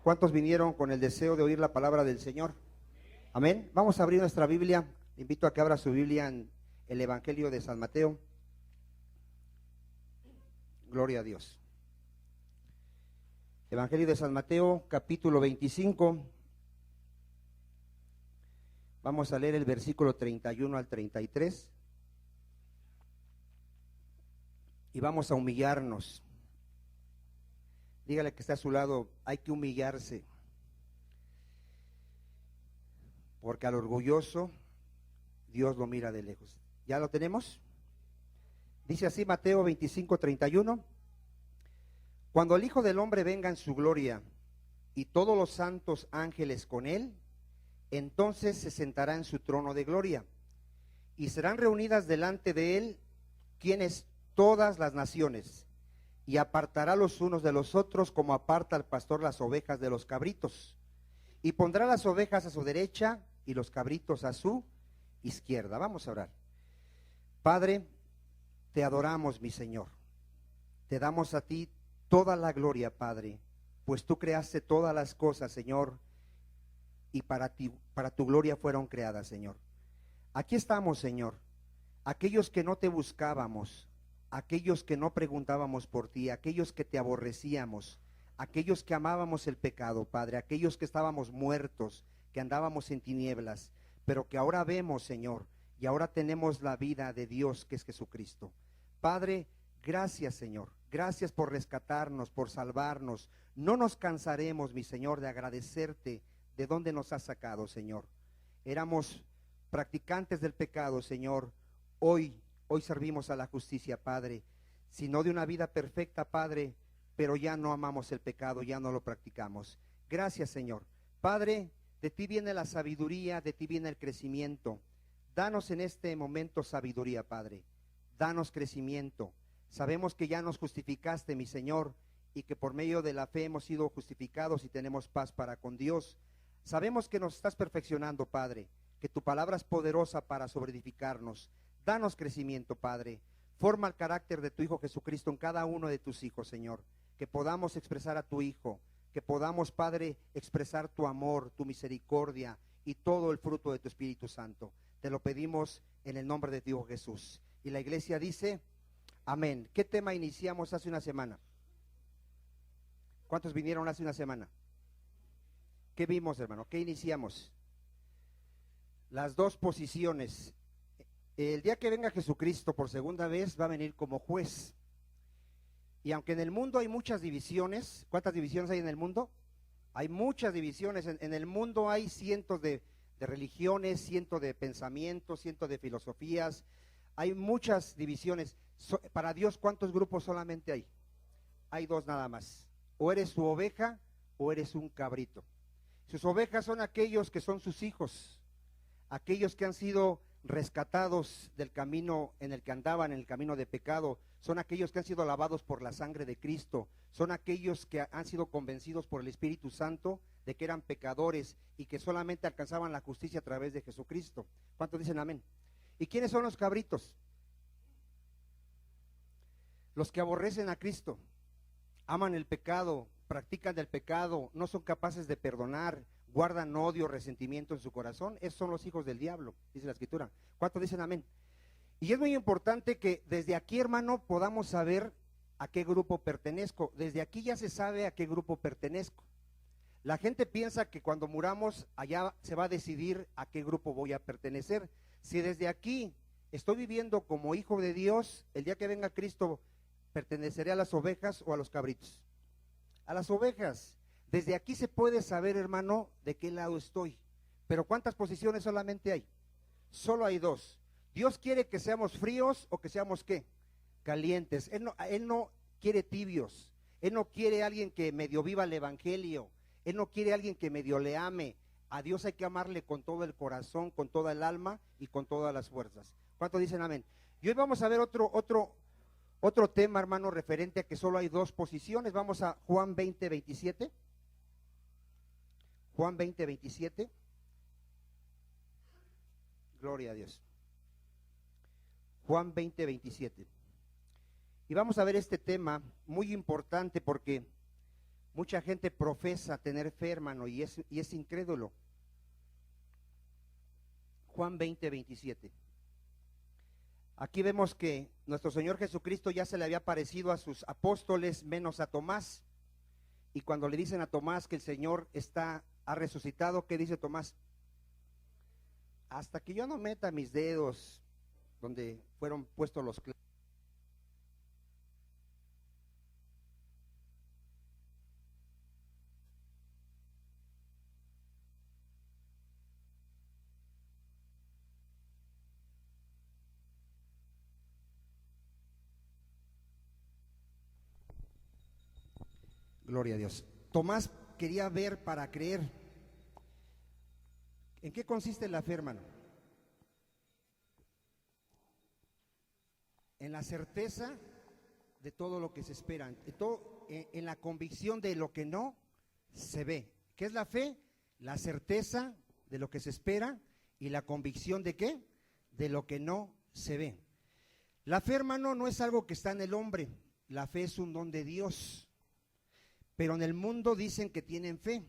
¿Cuántos vinieron con el deseo de oír la palabra del Señor? Amén. Vamos a abrir nuestra Biblia. Le invito a que abra su Biblia en el Evangelio de San Mateo. Gloria a Dios. Evangelio de San Mateo, capítulo 25. Vamos a leer el versículo 31 al 33. Y vamos a humillarnos. Dígale que está a su lado, hay que humillarse. Porque al orgulloso Dios lo mira de lejos. ¿Ya lo tenemos? Dice así Mateo 25, 31. Cuando el Hijo del Hombre venga en su gloria y todos los santos ángeles con él, entonces se sentará en su trono de gloria y serán reunidas delante de él quienes todas las naciones, y apartará los unos de los otros como aparta el pastor las ovejas de los cabritos, y pondrá las ovejas a su derecha y los cabritos a su izquierda. Vamos a orar. Padre, te adoramos, mi Señor. Te damos a ti toda la gloria, Padre, pues tú creaste todas las cosas, Señor, y para ti, para tu gloria fueron creadas, Señor. Aquí estamos, Señor, aquellos que no te buscábamos, aquellos que no preguntábamos por ti, aquellos que te aborrecíamos, aquellos que amábamos el pecado, Padre, aquellos que estábamos muertos, que andábamos en tinieblas, pero que ahora vemos, Señor, y ahora tenemos la vida de Dios, que es Jesucristo. Padre, gracias, Señor, gracias por rescatarnos, por salvarnos. No nos cansaremos, mi Señor, de agradecerte de dónde nos has sacado, Señor. Éramos practicantes del pecado, Señor. Hoy servimos a la justicia, Padre, sino de una vida perfecta, Padre, pero ya no amamos el pecado, ya no lo practicamos. Gracias, Señor. Padre, de ti viene la sabiduría, de ti viene el crecimiento. Danos en este momento sabiduría, Padre. Danos crecimiento. Sabemos que ya nos justificaste, mi Señor, y que por medio de la fe hemos sido justificados y tenemos paz para con Dios. Sabemos que nos estás perfeccionando, Padre, que tu palabra es poderosa para sobreedificarnos. Danos crecimiento, Padre. Forma el carácter de tu Hijo Jesucristo en cada uno de tus hijos, Señor. Que podamos expresar a tu Hijo, que podamos, Padre, expresar tu amor, tu misericordia y todo el fruto de tu Espíritu Santo. Te lo pedimos en el nombre de Dios Jesús. Y la iglesia dice, amén. ¿Qué tema iniciamos hace una semana? ¿Cuántos vinieron hace una semana? ¿Qué vimos, hermano? ¿Qué iniciamos? Las dos posiciones. El día que venga Jesucristo por segunda vez va a venir como juez. Y aunque en el mundo hay muchas divisiones, ¿cuántas divisiones hay en el mundo? Hay muchas divisiones. En el mundo hay cientos de religiones, cientos de pensamientos, cientos de filosofías. Hay muchas divisiones. Para Dios, ¿cuántos grupos solamente hay? Hay dos nada más. O eres su oveja o eres un cabrito. Sus ovejas son aquellos que son sus hijos, aquellos que han sido rescatados del camino en el que andaban, en el camino de pecado. Son aquellos que han sido lavados por la sangre de Cristo. Son aquellos que han sido convencidos por el Espíritu Santo de que eran pecadores y que solamente alcanzaban la justicia a través de Jesucristo. ¿Cuántos dicen amén? ¿Y quiénes son los cabritos? Los que aborrecen a Cristo, aman el pecado, practican del pecado, no son capaces de perdonar, guardan odio, resentimiento en su corazón. Esos son los hijos del diablo, dice la Escritura. ¿Cuántos dicen amén? Y es muy importante que desde aquí, hermano, podamos saber a qué grupo pertenezco. Desde aquí ya se sabe a qué grupo pertenezco. La gente piensa que cuando muramos allá se va a decidir a qué grupo voy a pertenecer. Si desde aquí estoy viviendo como hijo de Dios, el día que venga Cristo, ¿perteneceré a las ovejas o a los cabritos? A las ovejas. Desde aquí se puede saber, hermano, de qué lado estoy. Pero ¿cuántas posiciones solamente hay? Solo hay dos. Dios quiere que seamos fríos o que seamos ¿qué? Calientes. Él no quiere tibios. Él no quiere alguien que medio viva el evangelio. Él no quiere alguien que medio le ame. A Dios hay que amarle con todo el corazón, con toda el alma y con todas las fuerzas. ¿Cuántos dicen amén? Y hoy vamos a ver otro tema, hermano, referente a que solo hay dos posiciones. Vamos a Juan 20, 27. Juan 20, 27. Gloria a Dios. Juan 20, 27. Y vamos a ver este tema muy importante porque Mucha gente profesa tener fe, hermano, y es incrédulo. Juan 20, 27. Aquí vemos que nuestro Señor Jesucristo ya se le había parecido a sus apóstoles, menos a Tomás. Y cuando le dicen a Tomás que el Señor ha resucitado, ¿qué dice Tomás? Hasta que yo no meta mis dedos donde fueron puestos los clavos. Gloria a Dios. Tomás quería ver para creer. ¿En qué consiste la fe, hermano? En la certeza de todo lo que se espera, en la convicción de lo que no se ve. ¿Qué es la fe? La certeza de lo que se espera y la convicción de qué? De lo que no se ve. La fe, hermano, no es algo que está en el hombre. La fe es un don de Dios. Pero en el mundo dicen que tienen fe.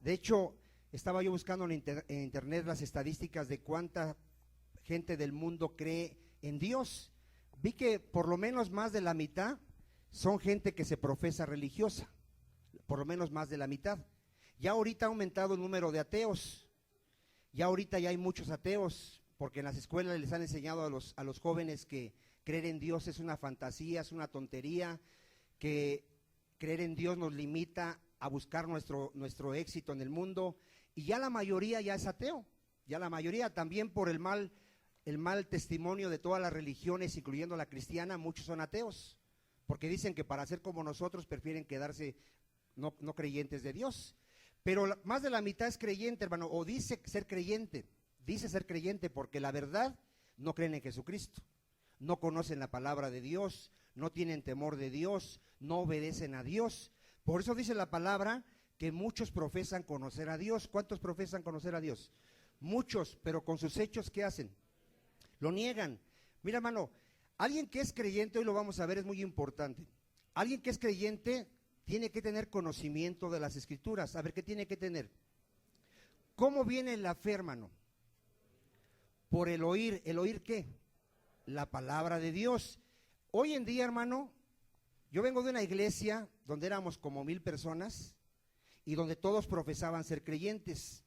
De hecho, estaba yo buscando en internet las estadísticas de cuánta gente del mundo cree en Dios. Vi que por lo menos más de la mitad son gente que se profesa religiosa. Por lo menos más de la mitad. Ya ahorita ha aumentado el número de ateos. Ya ahorita ya hay muchos ateos, porque en las escuelas les han enseñado a los jóvenes que creer en Dios es una fantasía, es una tontería, que creer en Dios nos limita a buscar nuestro éxito en el mundo, y ya la mayoría ya es ateo, ya la mayoría también por el mal testimonio de todas las religiones, incluyendo la cristiana, muchos son ateos, porque dicen que para ser como nosotros prefieren quedarse no creyentes de Dios. Pero más de la mitad es creyente, hermano, o dice ser creyente porque la verdad no creen en Jesucristo, no conocen la palabra de Dios, no tienen temor de Dios, no obedecen a Dios. Por eso dice la palabra que muchos profesan conocer a Dios. ¿Cuántos profesan conocer a Dios? Muchos, pero con sus hechos, ¿qué hacen? Lo niegan. Mira, hermano, alguien que es creyente, hoy lo vamos a ver, es muy importante. Alguien que es creyente tiene que tener conocimiento de las Escrituras. A ver, ¿qué tiene que tener? ¿Cómo viene la fe, hermano? Por el oír. ¿El oír qué? La palabra de Dios. Hoy en día, hermano, yo vengo de una iglesia donde éramos como 1000 personas y donde todos profesaban ser creyentes.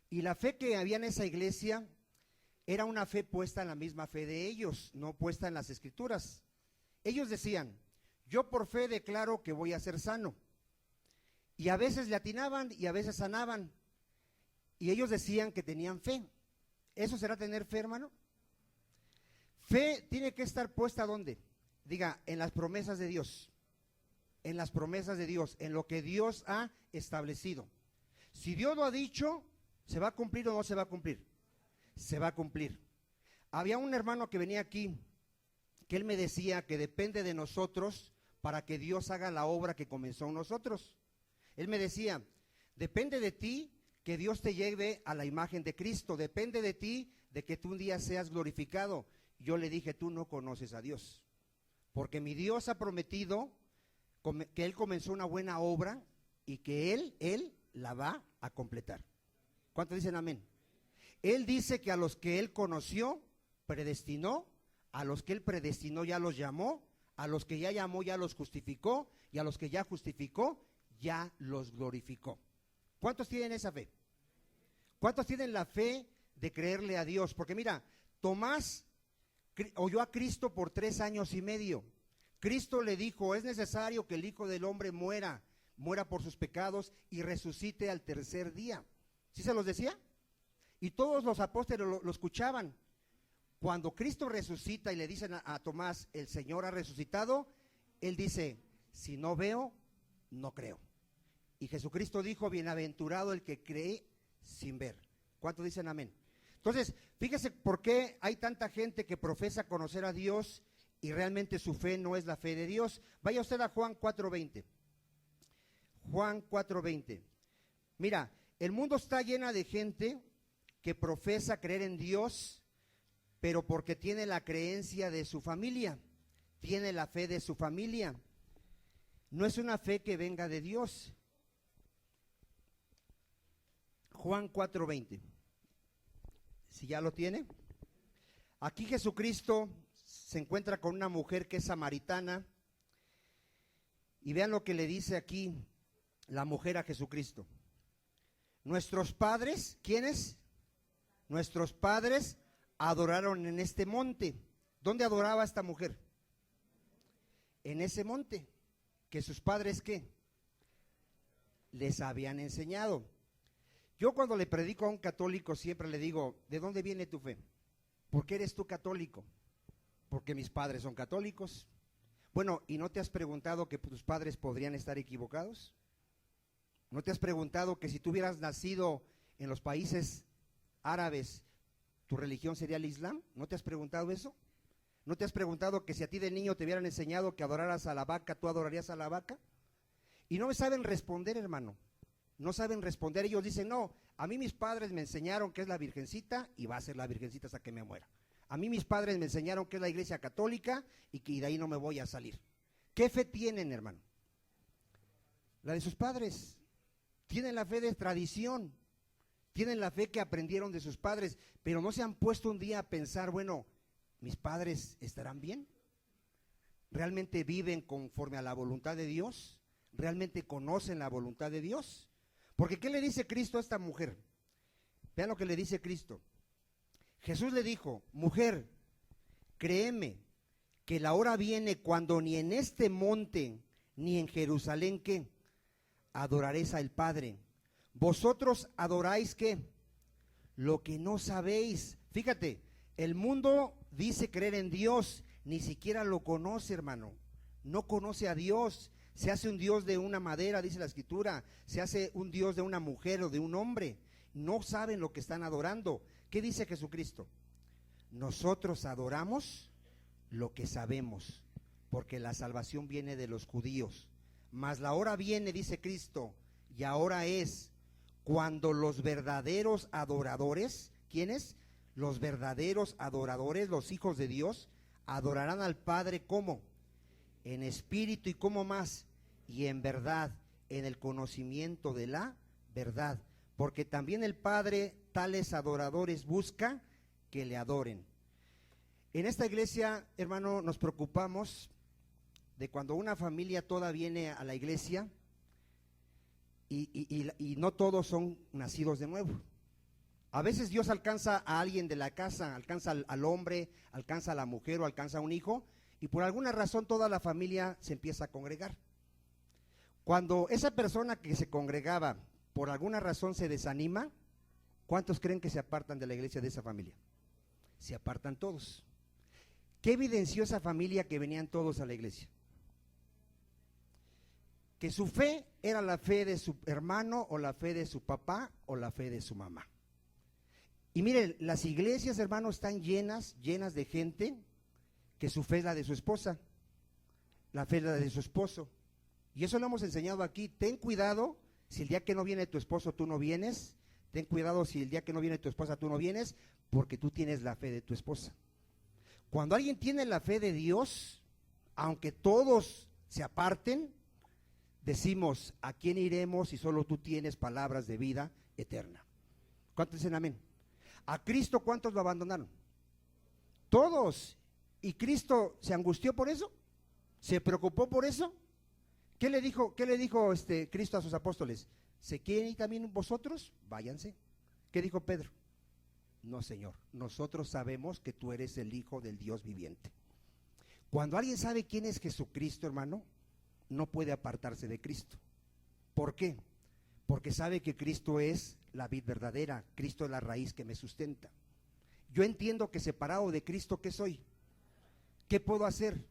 Y la fe que había en esa iglesia era una fe puesta en la misma fe de ellos, no puesta en las Escrituras. Ellos decían: yo por fe declaro que voy a ser sano. Y a veces le atinaban y a veces sanaban. Y ellos decían que tenían fe. ¿Eso será tener fe, hermano? Fe tiene que estar puesta ¿dónde? Diga, en las promesas de Dios. En las promesas de Dios, en lo que Dios ha establecido. Si Dios lo ha dicho, ¿se va a cumplir o no se va a cumplir? Se va a cumplir. Había un hermano que venía aquí, que él me decía que depende de nosotros para que Dios haga la obra que comenzó en nosotros. Él me decía, depende de ti que Dios te lleve a la imagen de Cristo, depende de ti de que tú un día seas glorificado. Yo le dije, tú no conoces a Dios, porque mi Dios ha prometido que Él comenzó una buena obra y que Él la va a completar. ¿Cuántos dicen amén? Él dice que a los que Él conoció, predestinó, a los que Él predestinó ya los llamó, a los que ya llamó ya los justificó, y a los que ya justificó ya los glorificó. ¿Cuántos tienen esa fe? ¿Cuántos tienen la fe de creerle a Dios? Porque mira, Tomás oyó a Cristo por 3 años y medio. Cristo le dijo, es necesario que el Hijo del Hombre muera por sus pecados y resucite al tercer día. ¿Sí se los decía? Y todos los apóstoles lo escuchaban. Cuando Cristo resucita y le dicen a Tomás, el Señor ha resucitado, él dice, si no veo, no creo. Y Jesucristo dijo, bienaventurado el que cree sin ver. ¿Cuántos dicen amén? Entonces, fíjese por qué hay tanta gente que profesa conocer a Dios y realmente su fe no es la fe de Dios. Vaya usted a Juan 4:20. Juan 4:20. Mira, el mundo está llena de gente que profesa creer en Dios, pero porque tiene la creencia de su familia, tiene la fe de su familia. No es una fe que venga de Dios. Juan 4:20. Si ya lo tiene. Aquí Jesucristo se encuentra con una mujer que es samaritana. Y vean lo que le dice aquí la mujer a Jesucristo. Nuestros padres, ¿quiénes? Nuestros padres adoraron en este monte. ¿Dónde adoraba esta mujer? En ese monte. Que sus padres, ¿qué? Les habían enseñado. Yo cuando le predico a un católico siempre le digo, ¿de dónde viene tu fe? ¿Por qué eres tú católico? Porque mis padres son católicos. Bueno, ¿y no te has preguntado que tus padres podrían estar equivocados? ¿No te has preguntado que si tú hubieras nacido en los países árabes, tu religión sería el Islam? ¿No te has preguntado eso? ¿No te has preguntado que si a ti de niño te hubieran enseñado que adoraras a la vaca, tú adorarías a la vaca? Y no me saben responder, hermano. No saben responder. Ellos dicen, no, a mí mis padres me enseñaron que es la Virgencita y va a ser la Virgencita hasta que me muera. A mí mis padres me enseñaron que es la Iglesia Católica y que de ahí no me voy a salir. ¿Qué fe tienen, hermano? La de sus padres. Tienen la fe de tradición. Tienen la fe que aprendieron de sus padres, pero no se han puesto un día a pensar, bueno, ¿mis padres estarán bien? ¿Realmente viven conforme a la voluntad de Dios? ¿Realmente conocen la voluntad de Dios? Porque ¿qué le dice Cristo a esta mujer? Vean lo que le dice Cristo. Jesús le dijo, mujer, créeme que la hora viene cuando ni en este monte ni en Jerusalén, ¿qué? Adoraréis al Padre. Vosotros adoráis, ¿qué? Lo que no sabéis. Fíjate, el mundo dice creer en Dios, ni siquiera lo conoce, hermano. No conoce a Dios. Se hace un Dios de una madera, dice la Escritura. Se hace un Dios de una mujer o de un hombre. No saben lo que están adorando. ¿Qué dice Jesucristo? Nosotros adoramos lo que sabemos, porque la salvación viene de los judíos. Mas la hora viene, dice Cristo, y ahora es cuando los verdaderos adoradores, ¿quiénes? Los verdaderos adoradores, los hijos de Dios, adorarán al Padre, ¿cómo? En espíritu y ¿cómo más? Y en verdad, en el conocimiento de la verdad. Porque también el Padre tales adoradores busca que le adoren. En esta iglesia, hermano, nos preocupamos de cuando una familia toda viene a la iglesia y no todos son nacidos de nuevo. A veces Dios alcanza a alguien de la casa, alcanza al hombre, alcanza a la mujer o alcanza a un hijo, y por alguna razón toda la familia se empieza a congregar. Cuando esa persona que se congregaba por alguna razón se desanima, ¿cuántos creen que se apartan de la iglesia de esa familia? Se apartan todos. ¿Qué evidenció esa familia que venían todos a la iglesia? Que su fe era la fe de su hermano o la fe de su papá o la fe de su mamá. Y miren, las iglesias, hermanos, están llenas de gente que su fe es la de su esposa, la fe es la de su esposo. Y eso lo hemos enseñado aquí. Ten cuidado si el día que no viene tu esposo tú no vienes. Ten cuidado si el día que no viene tu esposa tú no vienes, porque tú tienes la fe de tu esposa. Cuando alguien tiene la fe de Dios, aunque todos se aparten, decimos, ¿a quién iremos si solo tú tienes palabras de vida eterna? ¿Cuántos dicen amén? A Cristo, ¿cuántos lo abandonaron? Todos. ¿Y Cristo se angustió por eso? ¿Se preocupó por eso? ¿Qué le dijo Cristo a sus apóstoles? ¿Se quieren ir también vosotros? Váyanse. ¿Qué dijo Pedro? No, Señor, nosotros sabemos que tú eres el Hijo del Dios viviente. Cuando alguien sabe quién es Jesucristo, hermano, no puede apartarse de Cristo. ¿Por qué? Porque sabe que Cristo es la vid verdadera, Cristo es la raíz que me sustenta. Yo entiendo que separado de Cristo, ¿qué soy? ¿Qué puedo hacer?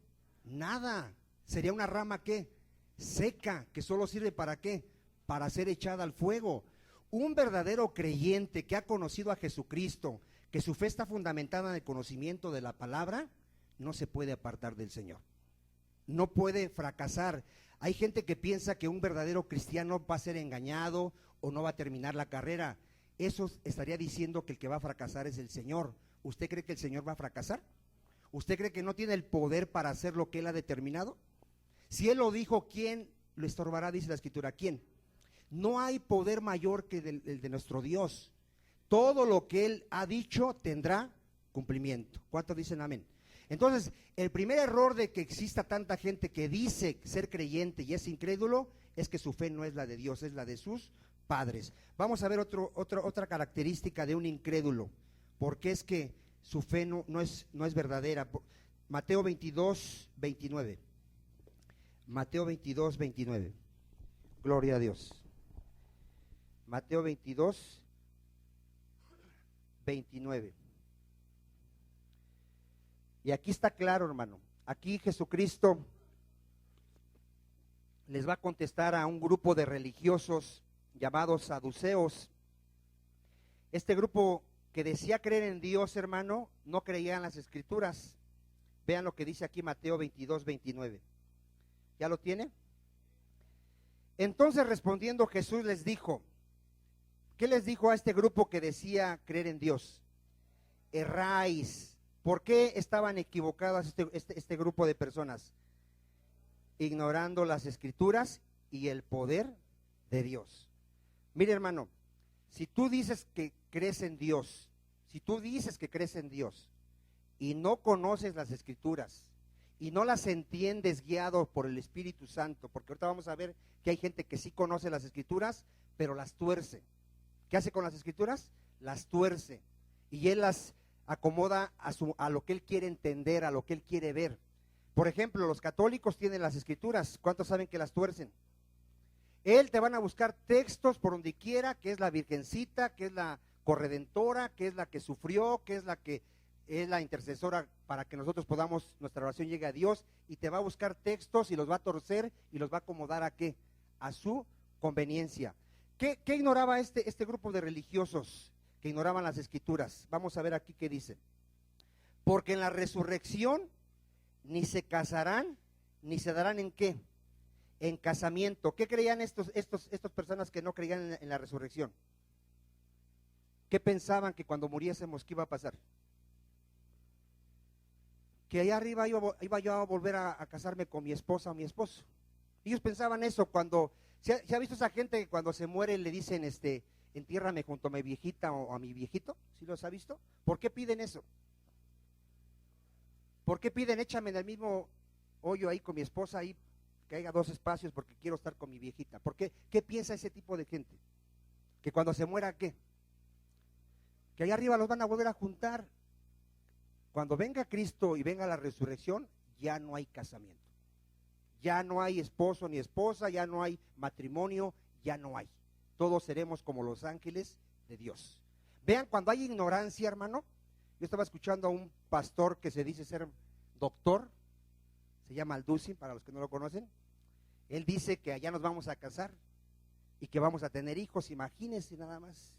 Nada. Sería una rama, ¿qué? Seca, que solo sirve ¿para qué? Para ser echada al fuego. Un verdadero creyente que ha conocido a Jesucristo, que su fe está fundamentada en el conocimiento de la palabra, no se puede apartar del Señor. No puede fracasar. Hay gente que piensa que un verdadero cristiano va a ser engañado o no va a terminar la carrera. Eso estaría diciendo que el que va a fracasar es el Señor. ¿Usted cree que el Señor va a fracasar? ¿Usted cree que no tiene el poder para hacer lo que Él ha determinado? Si Él lo dijo, ¿quién lo estorbará? Dice la Escritura, ¿quién? No hay poder mayor que el de nuestro Dios. Todo lo que Él ha dicho tendrá cumplimiento. ¿Cuántos dicen amén? Entonces, el primer error de que exista tanta gente que dice ser creyente y es incrédulo, es que su fe no es la de Dios, es la de sus padres. Vamos a ver otra característica de un incrédulo, porque es que su fe no es verdadera. Mateo 22, 29. Mateo 22, 29. Gloria a Dios. Mateo 22, 29. Y aquí está claro, hermano. Aquí Jesucristo les va a contestar a un grupo de religiosos llamados saduceos. Este grupo que decía creer en Dios, hermano, no creía en las Escrituras. Vean lo que dice aquí Mateo 22, 29. ¿Ya lo tiene? Entonces respondiendo Jesús les dijo, ¿qué les dijo a este grupo que decía creer en Dios? Erráis. ¿Por qué estaban equivocadas este grupo de personas? Ignorando las Escrituras y el poder de Dios. Mire, hermano, si tú dices que crees en Dios, y no conoces las Escrituras y no las entiendes guiado por el Espíritu Santo, porque ahorita vamos a ver que hay gente que sí conoce las Escrituras, pero las tuerce. ¿Qué hace con las Escrituras? Las tuerce, y él las acomoda a lo que él quiere entender, a lo que él quiere ver. Por ejemplo, los católicos tienen las Escrituras. ¿Cuántos saben que las tuercen? Él te van a buscar textos por donde quiera, que es la Virgencita, que es la corredentora, que es la que sufrió, que es la que es la intercesora para que nosotros podamos, nuestra oración llegue a Dios, y te va a buscar textos y los va a torcer y los va a acomodar ¿a qué? A su conveniencia. ¿Qué ignoraba este grupo de religiosos que ignoraban las Escrituras? Vamos a ver aquí qué dice. Porque en la resurrección ni se casarán, ni se darán ¿en qué? En casamiento. ¿Qué creían estas personas que no creían en la resurrección? ¿Qué pensaban que cuando muriésemos qué iba a pasar? Que allá arriba iba yo a volver a casarme con mi esposa o mi esposo. Ellos pensaban eso cuando, ¿se ha visto esa gente que cuando se muere le dicen, entiérrame junto a mi viejita o a mi viejito? ¿Sí los ha visto? ¿Por qué piden eso? ¿Por qué piden échame en el mismo hoyo ahí con mi esposa ahí, que haya dos espacios porque quiero estar con mi viejita? ¿Por qué? ¿Qué piensa ese tipo de gente? Que cuando se muera, ¿qué? Que allá arriba los van a volver a juntar. Cuando venga Cristo y venga la resurrección, ya no hay casamiento. Ya no hay esposo ni esposa, ya no hay matrimonio, ya no hay. Todos seremos como los ángeles de Dios. Vean, cuando hay ignorancia, hermano, yo estaba escuchando a un pastor que se dice ser doctor, se llama Alducin, para los que no lo conocen. Él dice que allá nos vamos a casar y que vamos a tener hijos, imagínense nada más.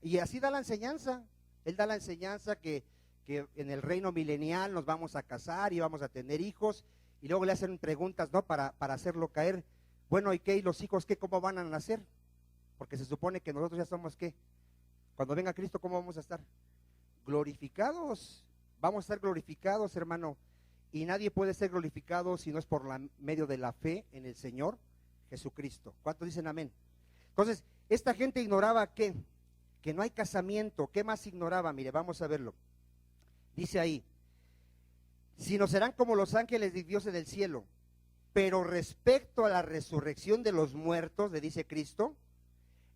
Y así da la enseñanza. Él da la enseñanza que en el reino milenial nos vamos a casar y vamos a tener hijos, y luego le hacen preguntas, ¿no? Para hacerlo caer. Bueno, ¿y qué? ¿Y los hijos qué? ¿Cómo van a nacer? Porque se supone que nosotros ya somos ¿qué? Cuando venga Cristo, ¿cómo vamos a estar? Glorificados. Vamos a estar glorificados, hermano. Y nadie puede ser glorificado si no es por medio de la fe en el Señor Jesucristo. ¿Cuántos dicen amén? Entonces, esta gente ignoraba ¿qué? Que no hay casamiento. ¿Qué más ignoraba? Mire, vamos a verlo. Dice ahí, sino serán como los ángeles de Dios en el cielo. Pero respecto a la resurrección de los muertos, le dice Cristo,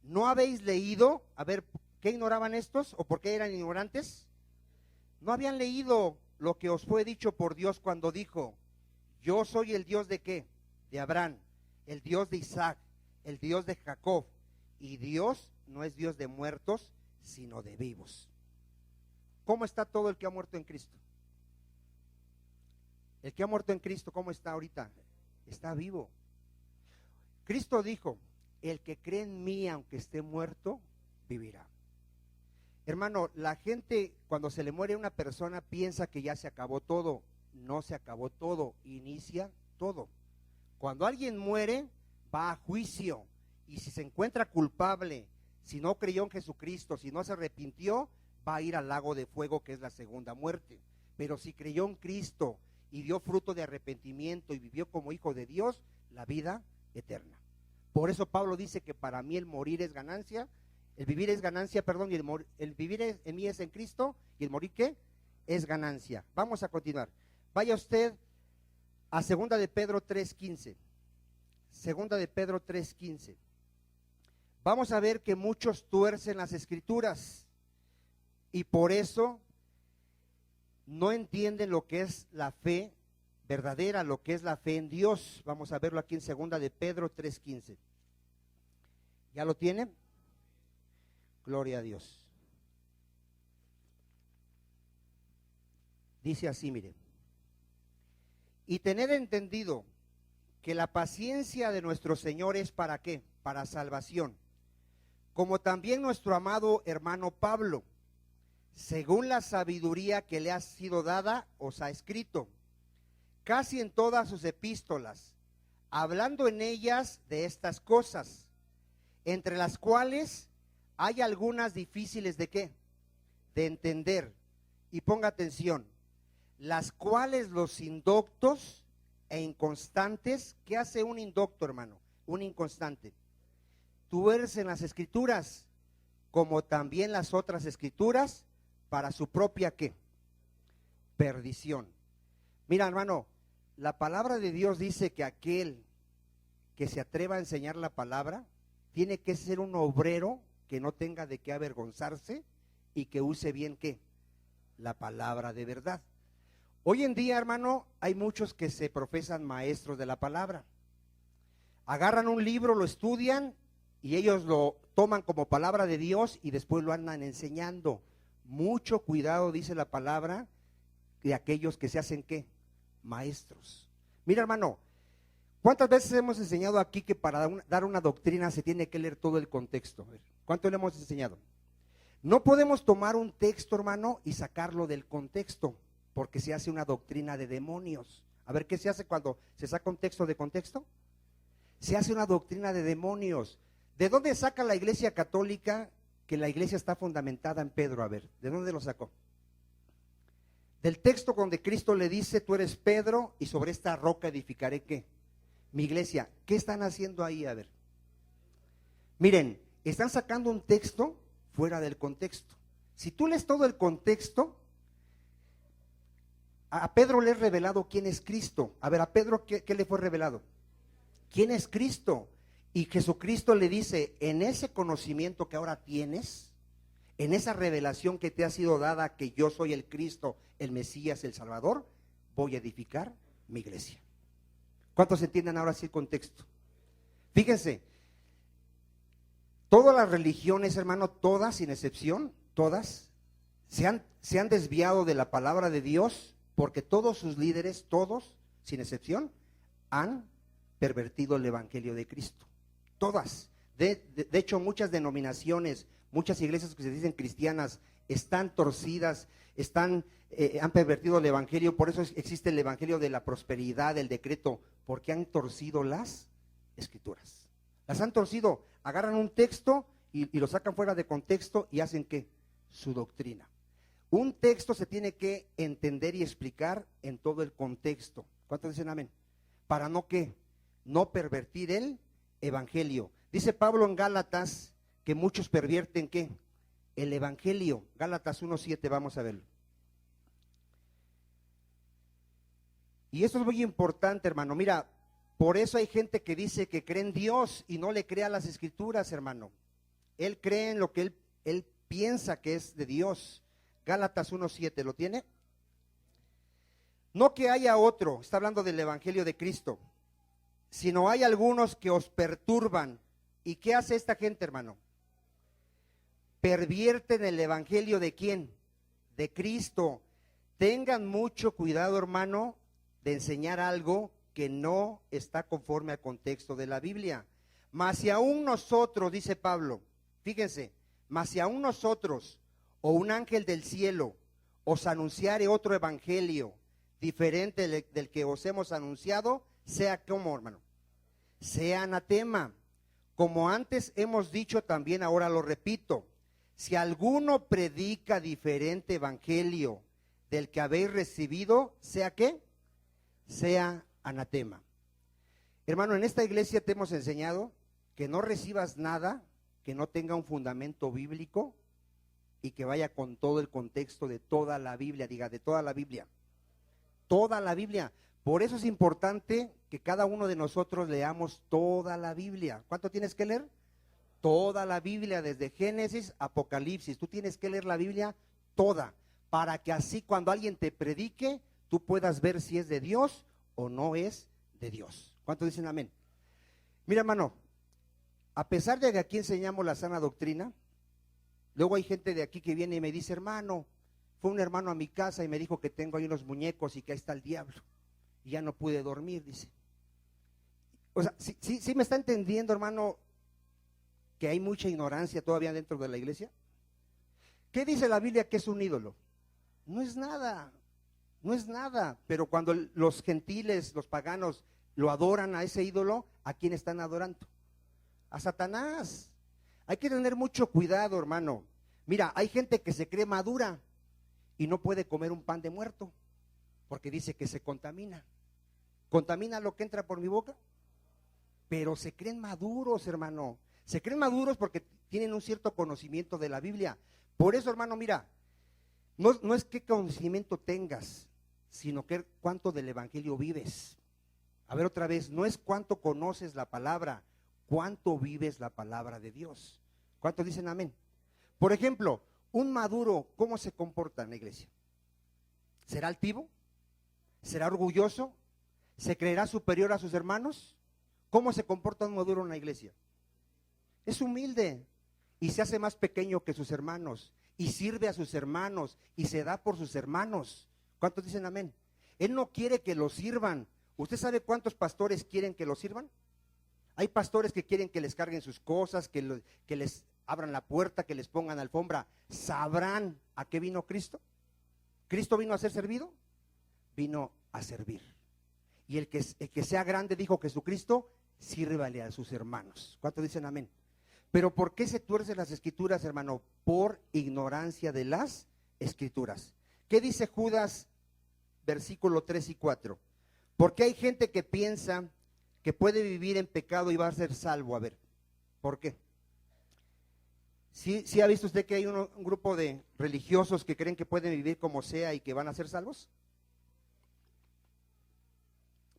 ¿no habéis leído? A ver, ¿qué ignoraban estos? ¿O por qué eran ignorantes? No habían leído lo que os fue dicho por Dios cuando dijo, yo soy el Dios de ¿qué? De Abraham, el Dios de Isaac, el Dios de Jacob. Y Dios no es Dios de muertos, sino de vivos. ¿Cómo está todo el que ha muerto en Cristo? El que ha muerto en Cristo, ¿cómo está ahorita? Está vivo. Cristo dijo, el que cree en mí, aunque esté muerto, vivirá. Hermano, la gente cuando se le muere a una persona piensa que ya se acabó todo. No se acabó todo, inicia todo. Cuando alguien muere, va a juicio, y si se encuentra culpable, si no creyó en Jesucristo, si no se arrepintió, va a ir al lago de fuego, que es la segunda muerte. Pero si creyó en Cristo y dio fruto de arrepentimiento y vivió como hijo de Dios, la vida eterna. Por eso Pablo dice que para mí el morir es ganancia, el vivir es ganancia, perdón, y el vivir en mí es en Cristo, y el morir ¿qué? Es ganancia. Vamos a continuar. Vaya usted a 2 de Pedro 3:15. 2 de Pedro 3:15. Vamos a ver que muchos tuercen las escrituras y por eso no entienden lo que es la fe verdadera, lo que es la fe en Dios. Vamos a verlo aquí en 2 de Pedro 3:15. ¿Ya lo tiene? Gloria a Dios. Dice así, mire. Y tener entendido que la paciencia de nuestro Señor es ¿para qué? Para salvación. Como también nuestro amado hermano Pablo, según la sabiduría que le ha sido dada, os ha escrito, casi en todas sus epístolas, hablando en ellas de estas cosas, entre las cuales hay algunas difíciles ¿de qué? De entender. Y ponga atención, las cuales los indoctos e inconstantes, ¿qué hace un indocto, hermano? Un inconstante. Tuercen las escrituras, como también las otras escrituras, para su propia ¿qué? Perdición. Mira, hermano, la palabra de Dios dice que aquel que se atreva a enseñar la palabra tiene que ser un obrero que no tenga de qué avergonzarse y que use bien ¿qué? La palabra de verdad. Hoy en día, hermano, hay muchos que se profesan maestros de la palabra. Agarran un libro, lo estudian y ellos lo toman como palabra de Dios y después lo andan enseñando. Mucho cuidado, dice la palabra, de aquellos que se hacen ¿qué? Maestros. Mira, hermano, ¿cuántas veces hemos enseñado aquí que para dar una doctrina se tiene que leer todo el contexto? ¿Cuánto le hemos enseñado? No podemos tomar un texto, hermano, y sacarlo del contexto, porque se hace una doctrina de demonios. A ver, ¿qué se hace cuando se saca un texto de contexto? Se hace una doctrina de demonios. ¿De dónde saca la Iglesia Católica que la iglesia está fundamentada en Pedro? A ver, ¿de dónde lo sacó? Del texto donde Cristo le dice, tú eres Pedro y sobre esta roca edificaré ¿qué? Mi iglesia. ¿Qué están haciendo ahí? A ver. Miren, están sacando un texto fuera del contexto. Si tú lees todo el contexto, a Pedro le es revelado quién es Cristo. A ver, a Pedro, ¿qué le fue revelado? ¿Quién es Cristo? Y Jesucristo le dice, en ese conocimiento que ahora tienes, en esa revelación que te ha sido dada, que yo soy el Cristo, el Mesías, el Salvador, voy a edificar mi iglesia. ¿Cuántos entienden ahora sí el contexto? Fíjense, todas las religiones, hermano, todas, sin excepción, todas, se han desviado de la palabra de Dios, porque todos sus líderes, todos, sin excepción, han pervertido el evangelio de Cristo. Todas. De hecho, muchas denominaciones, muchas iglesias que se dicen cristianas, están torcidas, han pervertido el evangelio. Por eso existe el evangelio de la prosperidad, el decreto, porque han torcido las escrituras. Las han torcido, agarran un texto y lo sacan fuera de contexto y hacen ¿qué? Su doctrina. Un texto se tiene que entender y explicar en todo el contexto. ¿Cuántos dicen amén? Para no ¿qué? No pervertir el evangelio. Dice Pablo en Gálatas que muchos pervierten ¿qué? El evangelio. Gálatas 1:7, vamos a verlo. Y esto es muy importante, hermano. Mira, por eso hay gente que dice que cree en Dios y no le cree a las escrituras, hermano. Él cree en lo que él piensa que es de Dios. Gálatas 1:7, ¿lo tiene? No que haya otro, está hablando del evangelio de Cristo, sino hay algunos que os perturban. ¿Y qué hace esta gente, hermano? Pervierten el evangelio ¿de quién? De Cristo. Tengan mucho cuidado, hermano, de enseñar algo que no está conforme al contexto de la Biblia. Mas si aún nosotros, dice Pablo, fíjense, mas si aún nosotros o un ángel del cielo os anunciare otro evangelio diferente del que os hemos anunciado, sea como, hermano, sea anatema. Como antes hemos dicho, también ahora lo repito, si alguno predica diferente evangelio del que habéis recibido, sea ¿qué? sea anatema. Hermano, en esta iglesia te hemos enseñado que no recibas nada que no tenga un fundamento bíblico y que vaya con todo el contexto de toda la Biblia, diga, de toda la Biblia. Toda la Biblia. Por eso es importante que cada uno de nosotros leamos toda la Biblia. ¿Cuánto tienes que leer? Toda la Biblia, desde Génesis a Apocalipsis. Tú tienes que leer la Biblia toda, para que así cuando alguien te predique, tú puedas ver si es de Dios o no es de Dios. ¿Cuántos dicen amén? Mira, hermano, a pesar de que aquí enseñamos la sana doctrina, luego hay gente de aquí que viene y me dice, hermano, fue un hermano a mi casa y me dijo que tengo ahí unos muñecos y que ahí está el diablo. Y ya no pude dormir, dice. O sea, sí me está entendiendo, hermano, que hay mucha ignorancia todavía dentro de la iglesia. ¿Qué dice la Biblia que es un ídolo? No es nada, no es nada. Pero cuando los gentiles, los paganos, lo adoran a ese ídolo, ¿a quién están adorando? A Satanás. Hay que tener mucho cuidado, hermano. Mira, hay gente que se cree madura y no puede comer un pan de muerto, porque dice que se contamina. ¿Contamina lo que entra por mi boca? Pero se creen maduros, hermano. Se creen maduros porque tienen un cierto conocimiento de la Biblia. Por eso, hermano, mira, no es qué conocimiento tengas, sino que cuánto del evangelio vives. A ver otra vez, no es cuánto conoces la palabra, cuánto vives la palabra de Dios. ¿Cuántos dicen amén? Por ejemplo, un maduro, ¿cómo se comporta en la iglesia? ¿Será altivo? ¿Será orgulloso? ¿Se creerá superior a sus hermanos? ¿Cómo se comporta un maduro en la iglesia? Es humilde y se hace más pequeño que sus hermanos y sirve a sus hermanos y se da por sus hermanos. ¿Cuántos dicen amén? Él no quiere que lo sirvan. ¿Usted sabe cuántos pastores quieren que lo sirvan? Hay pastores que quieren que les carguen sus cosas, que les abran la puerta, que les pongan alfombra. ¿Sabrán a qué vino Cristo? ¿Cristo vino a ser servido? Vino a servir. Y el que sea grande, dijo Jesucristo, sírvale a sus hermanos. ¿Cuántos dicen amén? Pero ¿por qué se tuercen las escrituras, hermano? Por ignorancia de las escrituras. ¿Qué dice Judas, versículo 3 y 4? Porque hay gente que piensa que puede vivir en pecado y va a ser salvo. A ver, ¿por qué? ¿Sí ha visto usted que hay un grupo de religiosos que creen que pueden vivir como sea y que van a ser salvos?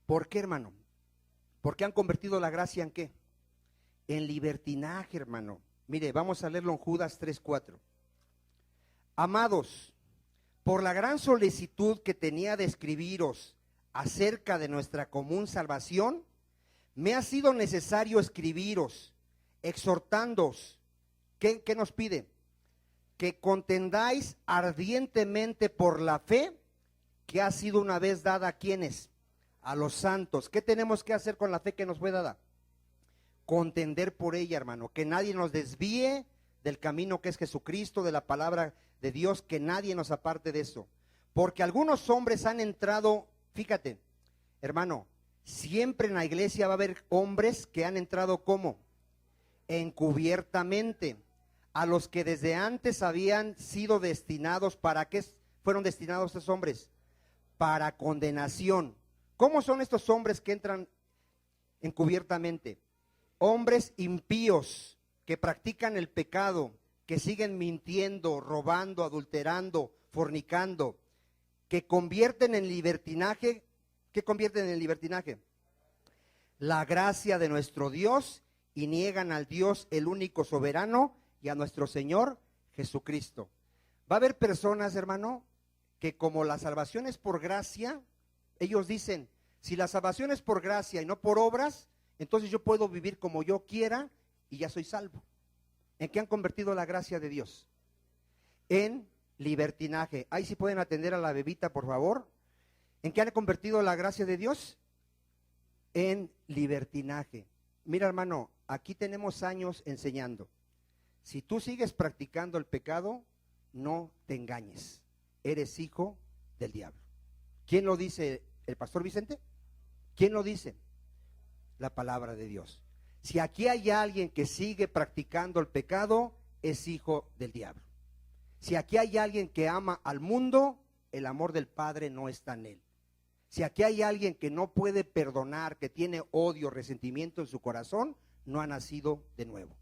¿Por qué, hermano? Porque han convertido la gracia ¿en qué? En libertinaje, hermano. Mire, vamos a leerlo en Judas 3:4. Amados, por la gran solicitud que tenía de escribiros acerca de nuestra común salvación, me ha sido necesario escribiros, exhortándoos. ¿Qué nos pide? Que contendáis ardientemente por la fe que ha sido una vez dada a quienes, a los santos. ¿Qué tenemos que hacer con la fe que nos fue dada? Contender por ella, hermano, que nadie nos desvíe del camino que es Jesucristo, de la palabra de Dios, que nadie nos aparte de eso. Porque algunos hombres han entrado, fíjate, hermano, siempre en la iglesia va a haber hombres que han entrado ¿cómo? Encubiertamente, a los que desde antes habían sido destinados. ¿Para qué fueron destinados estos hombres? Para condenación. ¿Cómo son estos hombres que entran encubiertamente? Hombres impíos que practican el pecado, que siguen mintiendo, robando, adulterando, fornicando, que convierten en libertinaje. ¿Qué convierten en libertinaje? La gracia de nuestro Dios, y niegan al Dios el único soberano y a nuestro Señor Jesucristo. Va a haber personas, hermano, que como la salvación es por gracia, ellos dicen, si la salvación es por gracia y no por obras, entonces yo puedo vivir como yo quiera y ya soy salvo. ¿En qué han convertido la gracia de Dios? En libertinaje. Ahí sí pueden atender a la bebita, por favor. ¿En qué han convertido la gracia de Dios? En libertinaje. Mira, hermano, aquí tenemos años enseñando. Si tú sigues practicando el pecado, no te engañes. Eres hijo del diablo. ¿Quién lo dice? ¿El pastor Vicente? ¿Quién lo dice? La palabra de Dios. Si aquí hay alguien que sigue practicando el pecado, es hijo del diablo. Si aquí hay alguien que ama al mundo, el amor del Padre no está en él. Si aquí hay alguien que no puede perdonar, que tiene odio, resentimiento en su corazón, no ha nacido de nuevo.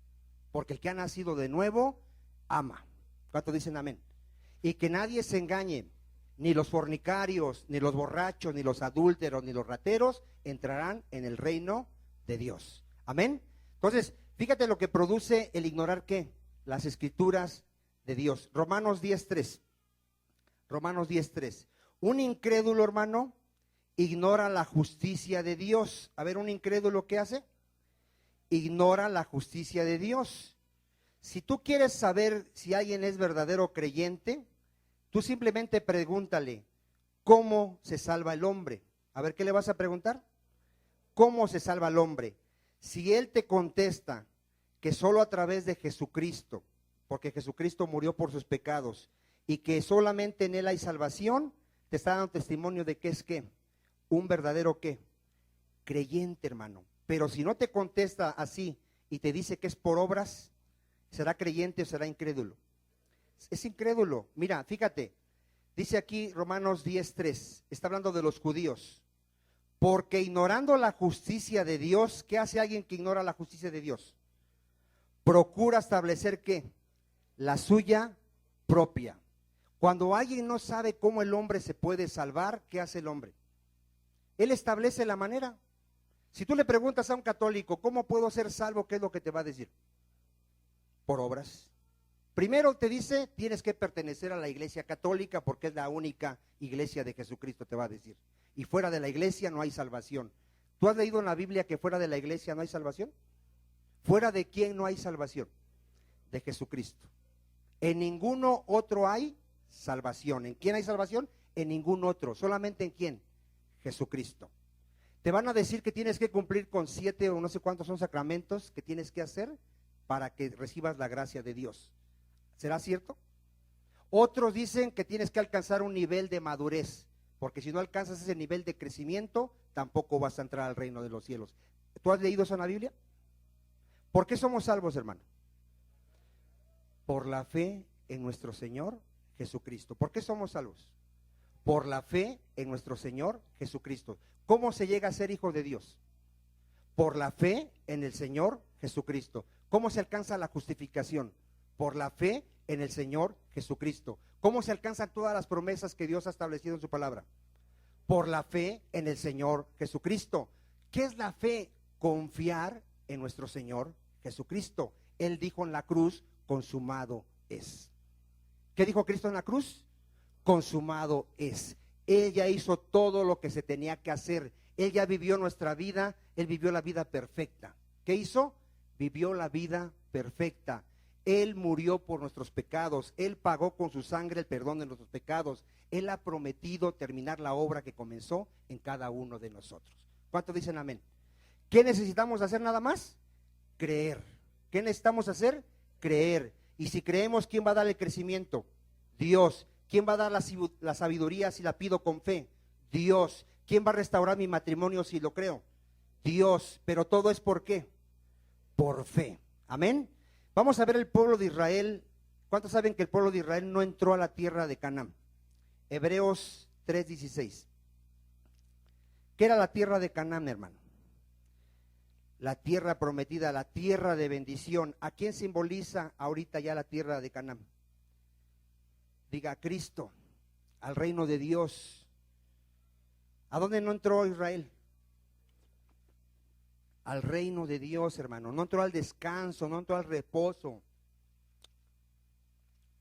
Porque el que ha nacido de nuevo, ama. ¿Cuántos dicen amén? Y que nadie se engañe, ni los fornicarios, ni los borrachos, ni los adúlteros, ni los rateros entrarán en el reino de Dios. Amén. Entonces, fíjate lo que produce el ignorar ¿qué? Las escrituras de Dios. Romanos 10:3. Romanos 10:3. Un incrédulo, hermano, ignora la justicia de Dios. A ver, un incrédulo, ¿qué hace? Ignora la justicia de Dios. Si tú quieres saber si alguien es verdadero creyente, tú simplemente pregúntale, ¿cómo se salva el hombre? A ver, ¿qué le vas a preguntar? ¿Cómo se salva el hombre? Si él te contesta que solo a través de Jesucristo, porque Jesucristo murió por sus pecados, y que solamente en él hay salvación, te está dando testimonio de que es ¿qué? Un verdadero ¿qué? Creyente, hermano. Pero si no te contesta así y te dice que es por obras, ¿será creyente o será incrédulo? Es incrédulo. Mira, fíjate, dice aquí Romanos 10:3, está hablando de los judíos. Porque ignorando la justicia de Dios, ¿qué hace alguien que ignora la justicia de Dios? Procura establecer ¿qué? La suya propia. Cuando alguien no sabe cómo el hombre se puede salvar, ¿qué hace el hombre? Él establece la manera. Si tú le preguntas a un católico, ¿cómo puedo ser salvo? ¿Qué es lo que te va a decir? Por obras. Primero te dice, tienes que pertenecer a la iglesia católica porque es la única iglesia de Jesucristo, te va a decir. Y fuera de la iglesia no hay salvación. ¿Tú has leído en la Biblia que fuera de la iglesia no hay salvación? ¿Fuera de quién no hay salvación? De Jesucristo. En ninguno otro hay salvación. ¿En quién hay salvación? En ningún otro. ¿Solamente en quién? Jesucristo. Te van a decir que tienes que cumplir con 7 o no sé cuántos son sacramentos que tienes que hacer para que recibas la gracia de Dios. ¿Será cierto? Otros dicen que tienes que alcanzar un nivel de madurez, porque si no alcanzas ese nivel de crecimiento, tampoco vas a entrar al reino de los cielos. ¿Tú has leído eso en la Biblia? ¿Por qué somos salvos, hermano? Por la fe en nuestro Señor Jesucristo. ¿Por qué somos salvos? Por la fe en nuestro Señor Jesucristo. ¿Cómo se llega a ser hijo de Dios? Por la fe en el Señor Jesucristo. ¿Cómo se alcanza la justificación? Por la fe en el Señor Jesucristo. ¿Cómo se alcanzan todas las promesas que Dios ha establecido en su palabra? Por la fe en el Señor Jesucristo. ¿Qué es la fe? Confiar en nuestro Señor Jesucristo. Él dijo en la cruz, consumado es. ¿Qué dijo Cristo en la cruz? Consumado es. Él ya hizo todo lo que se tenía que hacer. Él ya vivió nuestra vida, Él vivió la vida perfecta. ¿Qué hizo? Vivió la vida perfecta. Él murió por nuestros pecados, Él pagó con su sangre el perdón de nuestros pecados. Él ha prometido terminar la obra que comenzó en cada uno de nosotros. ¿Cuántos dicen amén? ¿Qué necesitamos hacer nada más? Creer. ¿Qué necesitamos hacer? Creer. Y si creemos, ¿quién va a dar el crecimiento? Dios. ¿Quién va a dar la sabiduría si la pido con fe? Dios. ¿Quién va a restaurar mi matrimonio si lo creo? Dios. Pero todo es ¿por qué? Por fe. Amén. Vamos a ver el pueblo de Israel. ¿Cuántos saben que el pueblo de Israel no entró a la tierra de Canaán? Hebreos 3:16. ¿Qué era la tierra de Canaán, hermano? La tierra prometida, la tierra de bendición. ¿A quién simboliza ahorita ya la tierra de Canaán? Diga, a Cristo, al reino de Dios. ¿A dónde no entró Israel? Al reino de Dios, hermano. No entró al descanso, no entró al reposo.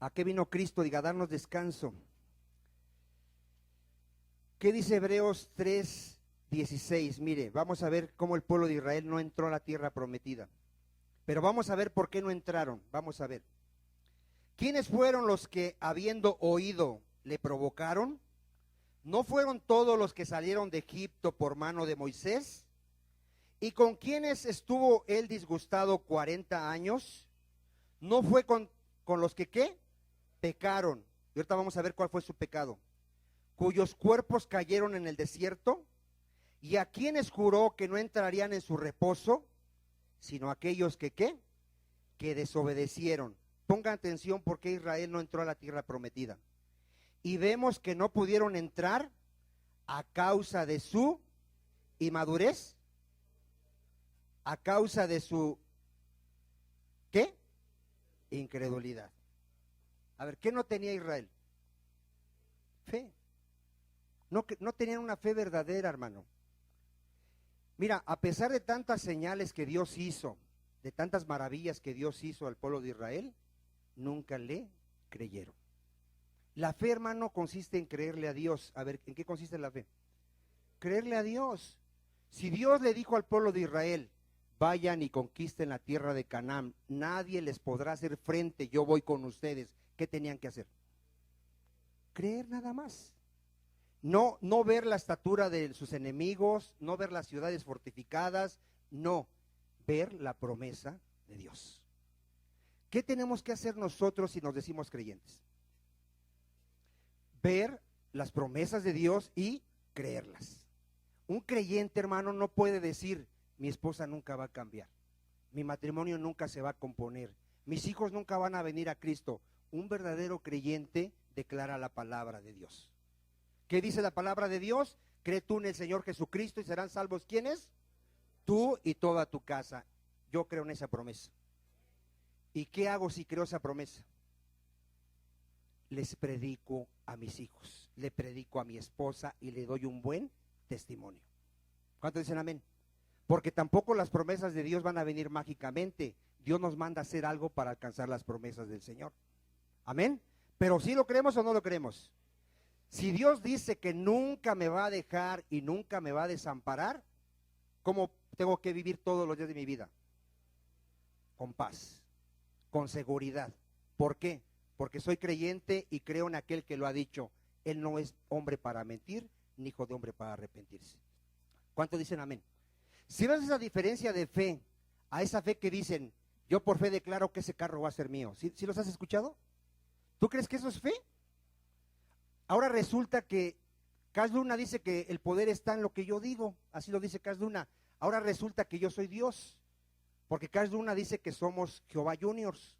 ¿A qué vino Cristo? Diga, a darnos descanso. ¿Qué dice Hebreos 3:16? Mire, vamos a ver cómo el pueblo de Israel no entró a la tierra prometida. Pero vamos a ver por qué no entraron. Vamos a ver. ¿Quiénes fueron los que, habiendo oído, le provocaron? ¿No fueron todos los que salieron de Egipto por mano de Moisés? ¿Y con quiénes estuvo él disgustado 40 años? ¿No fue con los que qué? Pecaron. Y ahorita vamos a ver cuál fue su pecado. Cuyos cuerpos cayeron en el desierto. ¿Y a quiénes juró que no entrarían en su reposo? Sino aquellos que ¿qué? Que desobedecieron. Pongan atención por qué Israel no entró a la tierra prometida. Y vemos que no pudieron entrar a causa de su inmadurez, a causa de su, ¿qué? Incredulidad. A ver, ¿qué no tenía Israel? Fe. No tenían una fe verdadera, hermano. Mira, a pesar de tantas señales que Dios hizo, de tantas maravillas que Dios hizo al pueblo de Israel, nunca le creyeron. La fe, hermano, consiste en creerle a Dios. A ver, ¿en qué consiste la fe? Creerle a Dios. Si Dios le dijo al pueblo de Israel, vayan y conquisten la tierra de Canaán, nadie les podrá hacer frente, yo voy con ustedes. ¿Qué tenían que hacer? Creer nada más. No ver la estatura de sus enemigos, no ver las ciudades fortificadas, no, ver la promesa de Dios. ¿Qué tenemos que hacer nosotros si nos decimos creyentes? Ver las promesas de Dios y creerlas. Un creyente, hermano, no puede decir, mi esposa nunca va a cambiar, mi matrimonio nunca se va a componer, mis hijos nunca van a venir a Cristo. Un verdadero creyente declara la palabra de Dios. ¿Qué dice la palabra de Dios? Cree tú en el Señor Jesucristo y serán salvos. ¿Quiénes? Tú y toda tu casa. Yo creo en esa promesa. ¿Y qué hago si creo esa promesa? Les predico a mis hijos, le predico a mi esposa y le doy un buen testimonio. ¿Cuántos dicen amén? Porque tampoco las promesas de Dios van a venir mágicamente. Dios nos manda a hacer algo para alcanzar las promesas del Señor. Amén. Pero ¿sí lo creemos o no lo creemos? Si Dios dice que nunca me va a dejar y nunca me va a desamparar, ¿cómo tengo que vivir todos los días de mi vida? Con paz, con seguridad. ¿Por qué? Porque soy creyente y creo en aquel que lo ha dicho. Él no es hombre para mentir, ni hijo de hombre para arrepentirse. ¿Cuántos dicen amén? Si ves esa diferencia de fe, a esa fe que dicen, yo por fe declaro que ese carro va a ser mío. ¿Sí los has escuchado? ¿Tú crees que eso es fe? Ahora resulta que Cas Luna dice que el poder está en lo que yo digo, así lo dice Cas Luna. Ahora resulta que yo soy Dios, porque Cas Luna dice que somos Jehová Juniors,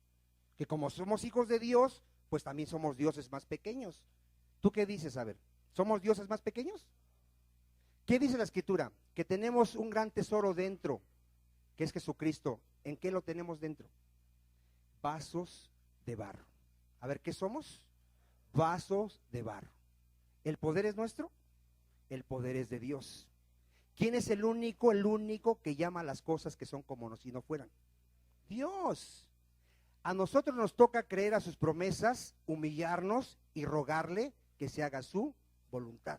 que como somos hijos de Dios, pues también somos dioses más pequeños. ¿Tú qué dices? A ver, ¿somos dioses más pequeños? ¿Qué dice la Escritura? Que tenemos un gran tesoro dentro, que es Jesucristo. ¿En qué lo tenemos dentro? Vasos de barro. A ver, ¿qué somos? Vasos de barro. ¿El poder es nuestro? El poder es de Dios. ¿Quién es el único que llama a las cosas que son como si no fueran? Dios. A nosotros nos toca creer a sus promesas, humillarnos y rogarle que se haga su voluntad.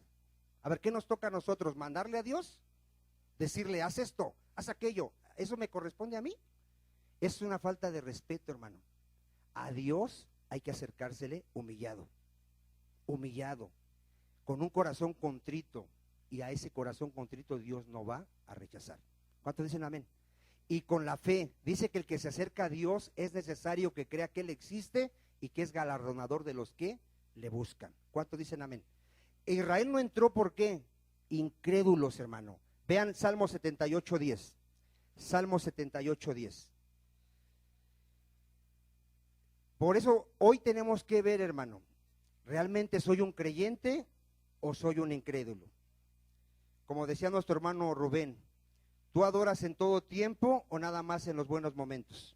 A ver, ¿qué nos toca a nosotros? ¿Mandarle a Dios? Decirle, haz esto, haz aquello. ¿Eso me corresponde a mí? Es una falta de respeto, hermano. A Dios hay que acercársele humillado, con un corazón contrito, y a ese corazón contrito Dios no va a rechazar. ¿Cuántos dicen amén? Y con la fe, dice que el que se acerca a Dios es necesario que crea que Él existe y que es galardonador de los que le buscan. ¿Cuántos dicen amén? Israel no entró, ¿por qué? Incrédulos, hermano. Vean Salmo 78:10. Salmo 78:10. Por eso hoy tenemos que ver, hermano, ¿realmente soy un creyente o soy un incrédulo? Como decía nuestro hermano Rubén, ¿tú adoras en todo tiempo o nada más en los buenos momentos?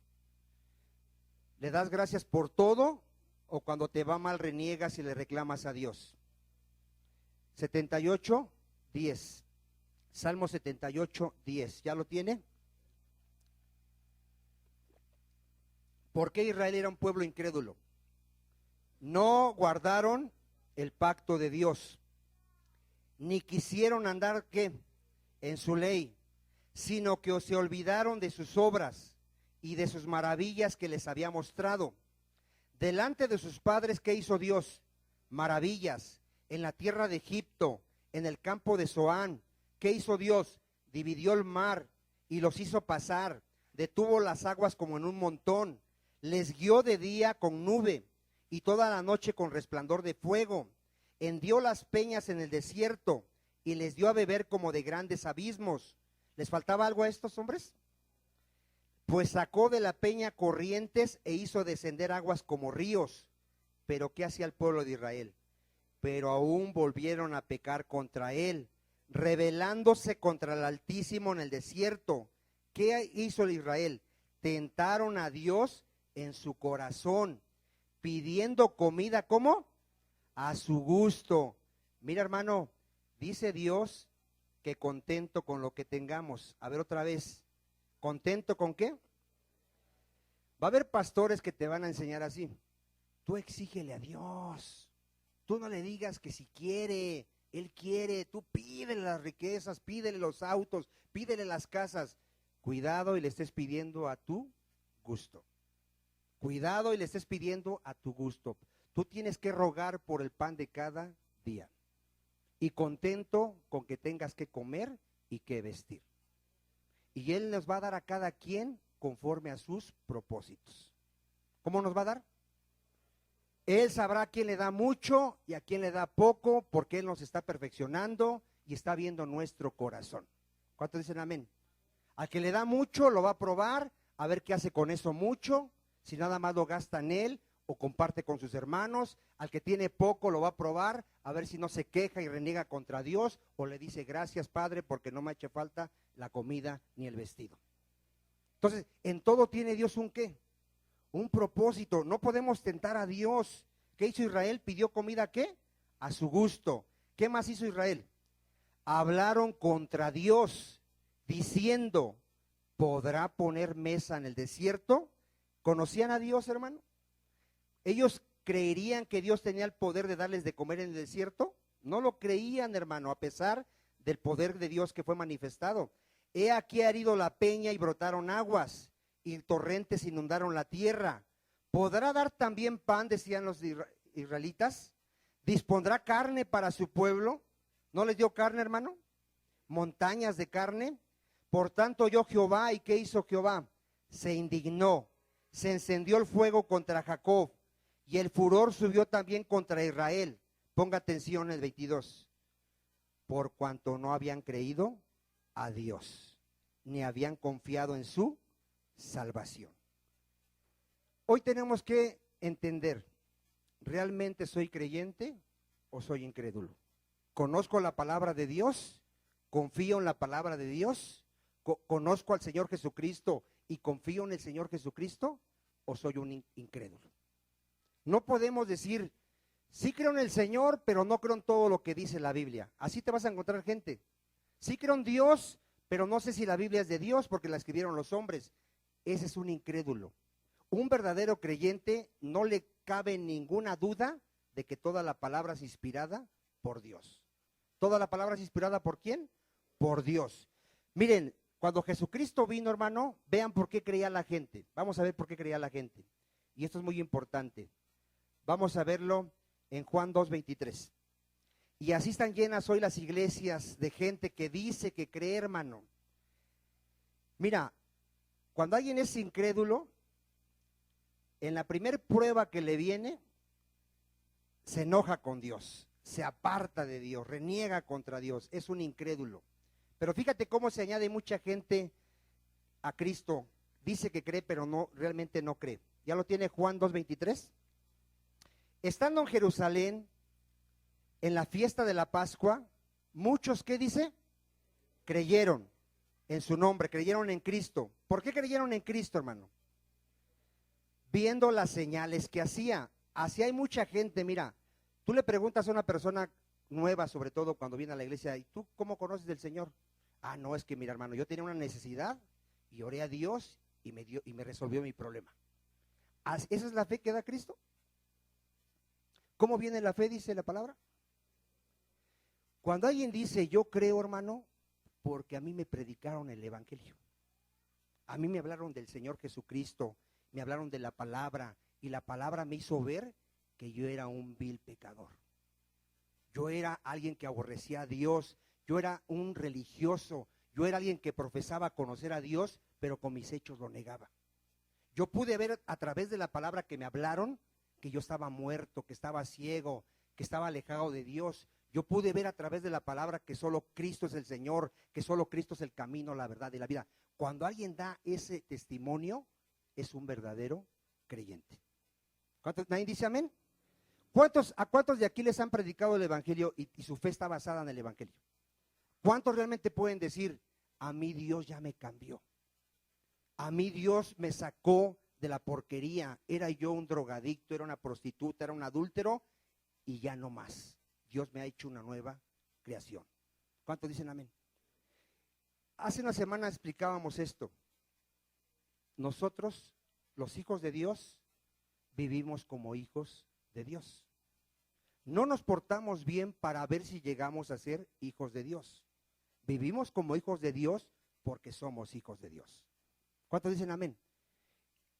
¿Le das gracias por todo o cuando te va mal reniegas y le reclamas a Dios? 78:10. Salmo 78:10. ¿Ya lo tiene? ¿Por qué Israel era un pueblo incrédulo? No guardaron el pacto de Dios, ni quisieron andar, ¿qué? En su ley, sino que se olvidaron de sus obras y de sus maravillas que les había mostrado. Delante de sus padres, ¿qué hizo Dios? Maravillas en la tierra de Egipto, en el campo de Zoán. ¿Qué hizo Dios? Dividió el mar y los hizo pasar, detuvo las aguas como en un montón, les guió de día con nube y toda la noche con resplandor de fuego, hendió las peñas en el desierto y les dio a beber como de grandes abismos. ¿Les faltaba algo a estos hombres? Pues sacó de la peña corrientes e hizo descender aguas como ríos. Pero ¿qué hacía el pueblo de Israel? pero aún volvieron a pecar contra él, rebelándose contra el Altísimo en el desierto. ¿Qué hizo el Israel? Tentaron a Dios en su corazón, pidiendo comida, ¿cómo? A su gusto. Mira, hermano, dice Dios que contento con lo que tengamos. A ver otra vez, ¿contento con qué? Va a haber pastores que te van a enseñar así. Tú exígele a Dios. Tú no le digas que si quiere, Él quiere. Tú pídele las riquezas, pídele los autos, pídele las casas. Cuidado y le estés pidiendo a tu gusto. Cuidado y le estés pidiendo a tu gusto. Tú tienes que rogar por el pan de cada día. Y contento con que tengas que comer y que vestir. Y Él nos va a dar a cada quien conforme a sus propósitos. ¿Cómo nos va a dar? Él sabrá a quién le da mucho y a quién le da poco, porque Él nos está perfeccionando y está viendo nuestro corazón. ¿Cuántos dicen amén? Al que le da mucho lo va a probar, a ver qué hace con eso mucho, si nada más lo gasta en él o comparte con sus hermanos. Al que tiene poco lo va a probar, a ver si no se queja y reniega contra Dios o le dice gracias Padre porque no me ha hecho falta la comida ni el vestido. Entonces, en todo tiene Dios un ¿qué? Un propósito. No podemos tentar a Dios. ¿Qué hizo Israel? Pidió comida ¿qué? A su gusto. ¿Qué más hizo Israel? Hablaron contra Dios diciendo, ¿podrá poner mesa en el desierto? ¿Conocían a Dios, hermano? ¿Ellos creerían que Dios tenía el poder de darles de comer en el desierto? No lo creían, hermano, a pesar del poder de Dios que fue manifestado. He aquí ha herido la peña y brotaron aguas, y torrentes inundaron la tierra. ¿Podrá dar también pan, decían los israelitas? ¿Dispondrá carne para su pueblo? ¿No les dio carne, hermano? Montañas de carne. Por tanto oyó Jehová, ¿y qué hizo Jehová? Se indignó, se encendió el fuego contra Jacob, y el furor subió también contra Israel. Ponga atención en el 22. Por cuanto no habían creído a Dios, ni habían confiado en su salvación. Hoy tenemos que entender, ¿realmente soy creyente o soy incrédulo? ¿Conozco la palabra de Dios? ¿Confío en la palabra de Dios? ¿Conozco al Señor Jesucristo y confío en el Señor Jesucristo? ¿O soy un incrédulo? No podemos decir, sí creo en el Señor, pero no creo en todo lo que dice la Biblia. Así te vas a encontrar gente. Sí creo en Dios, pero no sé si la Biblia es de Dios porque la escribieron los hombres. Ese es un incrédulo. Un verdadero creyente no le cabe ninguna duda de que toda la palabra es inspirada por Dios. ¿Toda la palabra es inspirada por quién? Por Dios. Miren, cuando Jesucristo vino, hermano, vean por qué creía la gente. Vamos a ver por qué creía la gente. Y esto es muy importante. Vamos a verlo en Juan 2:23. Y así están llenas hoy las iglesias de gente que dice que cree, hermano. Mira, cuando alguien es incrédulo, en la primer prueba que le viene, se enoja con Dios, se aparta de Dios, reniega contra Dios, es un incrédulo. Pero fíjate cómo se añade mucha gente a Cristo. Dice que cree, pero no, realmente no cree. ¿Ya lo tiene Juan 2:23? Estando en Jerusalén, en la fiesta de la Pascua, muchos, ¿qué dice? Creyeron en su nombre, creyeron en Cristo. ¿Por qué creyeron en Cristo, hermano? Viendo las señales que hacía. Así hay mucha gente, mira, tú le preguntas a una persona nueva, sobre todo cuando viene a la iglesia, ¿y tú cómo conoces del Señor? Ah, no, es que mira, hermano, yo tenía una necesidad y oré a Dios y me resolvió mi problema. ¿Esa es la fe que da Cristo? ¿Cómo viene la fe, dice la palabra? Cuando alguien dice, yo creo, hermano, porque a mí me predicaron el evangelio. A mí me hablaron del Señor Jesucristo, me hablaron de la palabra, y la palabra me hizo ver que yo era un vil pecador. Yo era alguien que aborrecía a Dios, yo era un religioso, yo era alguien que profesaba conocer a Dios, pero con mis hechos lo negaba. Yo pude ver a través de la palabra que me hablaron, que yo estaba muerto, que estaba ciego, que estaba alejado de Dios. Yo pude ver a través de la palabra que solo Cristo es el Señor, que solo Cristo es el camino, la verdad y la vida. Cuando alguien da ese testimonio, es un verdadero creyente. ¿Nadie dice amén? ¿A cuántos de aquí les han predicado el Evangelio y su fe está basada en el Evangelio? ¿Cuántos realmente pueden decir, a mí Dios ya me cambió? A mí Dios me sacó de la porquería. Era yo un drogadicto, era una prostituta, era un adúltero y ya no más. Dios me ha hecho una nueva creación. ¿Cuántos dicen amén? Hace una semana explicábamos esto. Nosotros, los hijos de Dios, vivimos como hijos de Dios. No nos portamos bien para ver si llegamos a ser hijos de Dios. Vivimos como hijos de Dios porque somos hijos de Dios. ¿Cuántos dicen amén?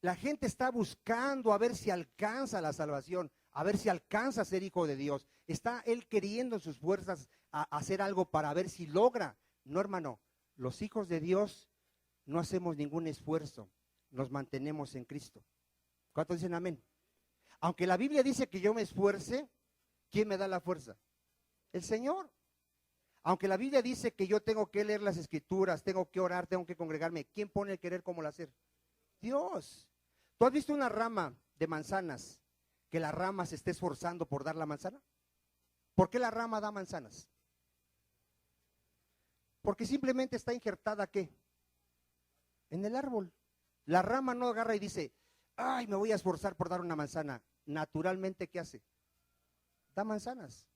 La gente está buscando a ver si alcanza la salvación, a ver si alcanza a ser hijo de Dios. Está él queriendo en sus fuerzas a hacer algo para ver si logra. No, hermano, los hijos de Dios no hacemos ningún esfuerzo, nos mantenemos en Cristo. ¿Cuántos dicen amén? Aunque la Biblia dice que yo me esfuerce, ¿quién me da la fuerza? El Señor. Aunque la Biblia dice que yo tengo que leer las Escrituras, tengo que orar, tengo que congregarme, ¿quién pone el querer como el hacer? Dios. ¿Tú has visto una rama de manzanas que la rama se esté esforzando por dar la manzana? ¿Por qué la rama da manzanas? Porque simplemente está injertada, ¿qué? En el árbol. La rama no agarra y dice, ay, me voy a esforzar por dar una manzana. Naturalmente, ¿qué hace? Da manzanas.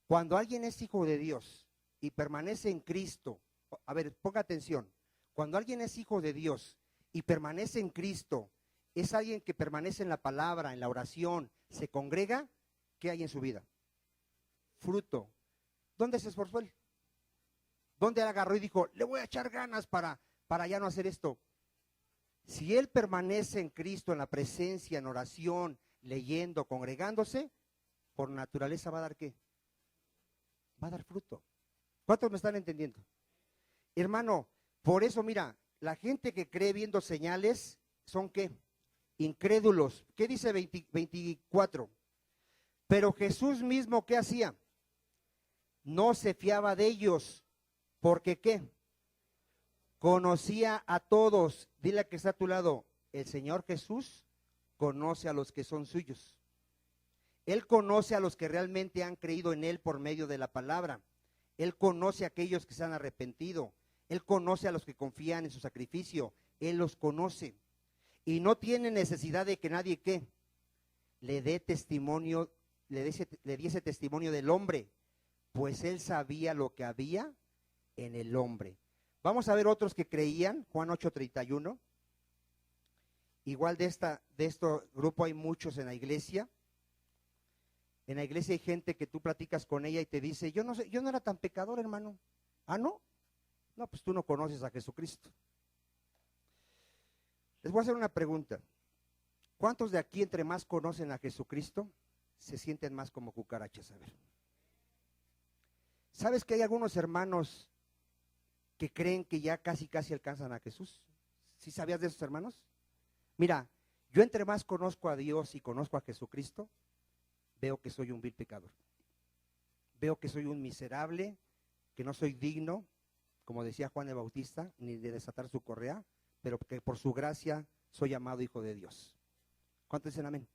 Cuando alguien es hijo de Dios y permanece en Cristo, a ver, ponga atención, cuando alguien es hijo de Dios y permanece en Cristo, es alguien que permanece en la palabra, en la oración, se congrega, ¿qué hay en su vida? Fruto. ¿Dónde se esforzó él? ¿Dónde él agarró y dijo, le voy a echar ganas para ya no hacer esto? Si él permanece en Cristo, en la presencia, en oración, leyendo, congregándose, por naturaleza va a dar ¿qué? Va a dar fruto. ¿Cuántos me están entendiendo? Hermano, por eso mira, la gente que cree viendo señales, ¿son qué? Incrédulos. ¿Qué dice 24? Pero Jesús mismo, ¿qué hacía? No se fiaba de ellos, porque ¿qué? Conocía a todos. Dile que está a tu lado, el Señor Jesús conoce a los que son suyos. Él conoce a los que realmente han creído en Él por medio de la palabra. Él conoce a aquellos que se han arrepentido. Él conoce a los que confían en su sacrificio. Él los conoce. Y no tiene necesidad de que nadie, ¿qué? Le dé testimonio, le diese testimonio del hombre, pues Él sabía lo que había en el hombre. Vamos a ver otros que creían, Juan 8:31. Igual de este grupo hay muchos en la iglesia. En la iglesia hay gente que tú platicas con ella y te dice, yo no sé, yo no era tan pecador, hermano. ¿Ah, no? No, pues tú no conoces a Jesucristo. Les voy a hacer una pregunta. ¿Cuántos de aquí, entre más conocen a Jesucristo, se sienten más como cucarachas? A ver. ¿Sabes que hay algunos hermanos que creen que ya casi alcanzan a Jesús? ¿Sí sabías de esos hermanos? Mira, yo entre más conozco a Dios y conozco a Jesucristo, veo que soy un vil pecador. Veo que soy un miserable, que no soy digno, como decía Juan el Bautista, ni de desatar su correa, pero que por su gracia soy llamado hijo de Dios. ¿Cuántos dicen amén?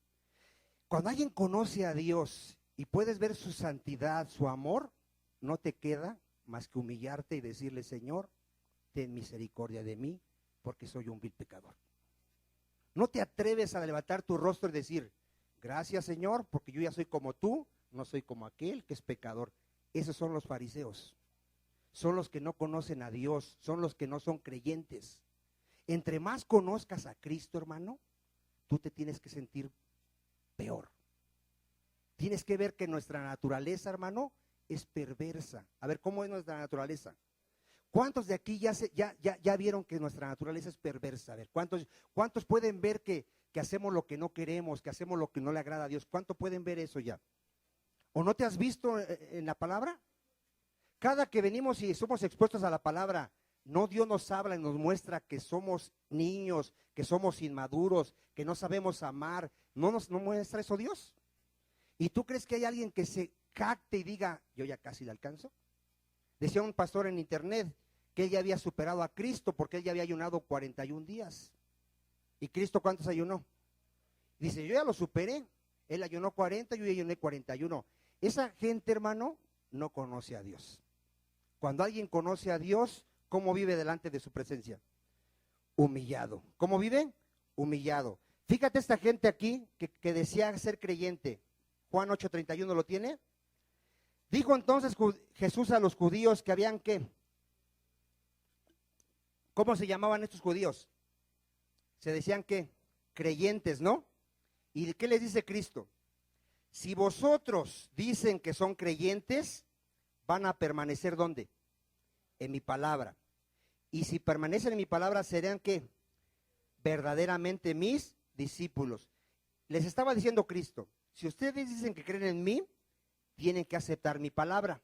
Cuando alguien conoce a Dios y puedes ver su santidad, su amor, no te queda más que humillarte y decirle, Señor, ten misericordia de mí, porque soy un vil pecador. No te atreves a levantar tu rostro y decir, gracias, Señor, porque yo ya soy como tú, no soy como aquel que es pecador. Esos son los fariseos. Son los que no conocen a Dios, son los que no son creyentes. Entre más conozcas a Cristo, hermano, tú te tienes que sentir peor. Tienes que ver que nuestra naturaleza, hermano, es perversa. A ver, ¿cómo es nuestra naturaleza? ¿Cuántos de aquí ya vieron que nuestra naturaleza es perversa? A ver, ¿cuántos pueden ver que hacemos lo que no queremos, que hacemos lo que no le agrada a Dios? ¿Cuánto pueden ver eso ya? ¿O no te has visto en la palabra? Cada que venimos y somos expuestos a la palabra, no, Dios nos habla y nos muestra que somos niños, que somos inmaduros, que no sabemos amar. ¿No muestra eso Dios? ¿Y tú crees que hay alguien que se jacte y diga, yo ya casi le alcanzo? Decía un pastor en internet que él ya había superado a Cristo porque él ya había ayunado 41 días. ¿Y Cristo cuántos ayunó? Dice, yo ya lo superé. Él ayunó 40, yo ayuné 41. Esa gente, hermano, no conoce a Dios. Cuando alguien conoce a Dios, ¿cómo vive delante de su presencia? Humillado. ¿Cómo vive? Humillado. Fíjate esta gente aquí que decía ser creyente. Juan 8:31 ¿lo tiene? Dijo entonces Jesús a los judíos que habían ¿qué? ¿Cómo se llamaban estos judíos? Se decían ¿qué? Creyentes, ¿no? ¿Y qué les dice Cristo? Si vosotros dicen que son creyentes, van a permanecer ¿dónde? En mi palabra. Y si permanecen en mi palabra, serán ¿qué? Verdaderamente mis discípulos. Les estaba diciendo Cristo, si ustedes dicen que creen en mí, tienen que aceptar mi palabra.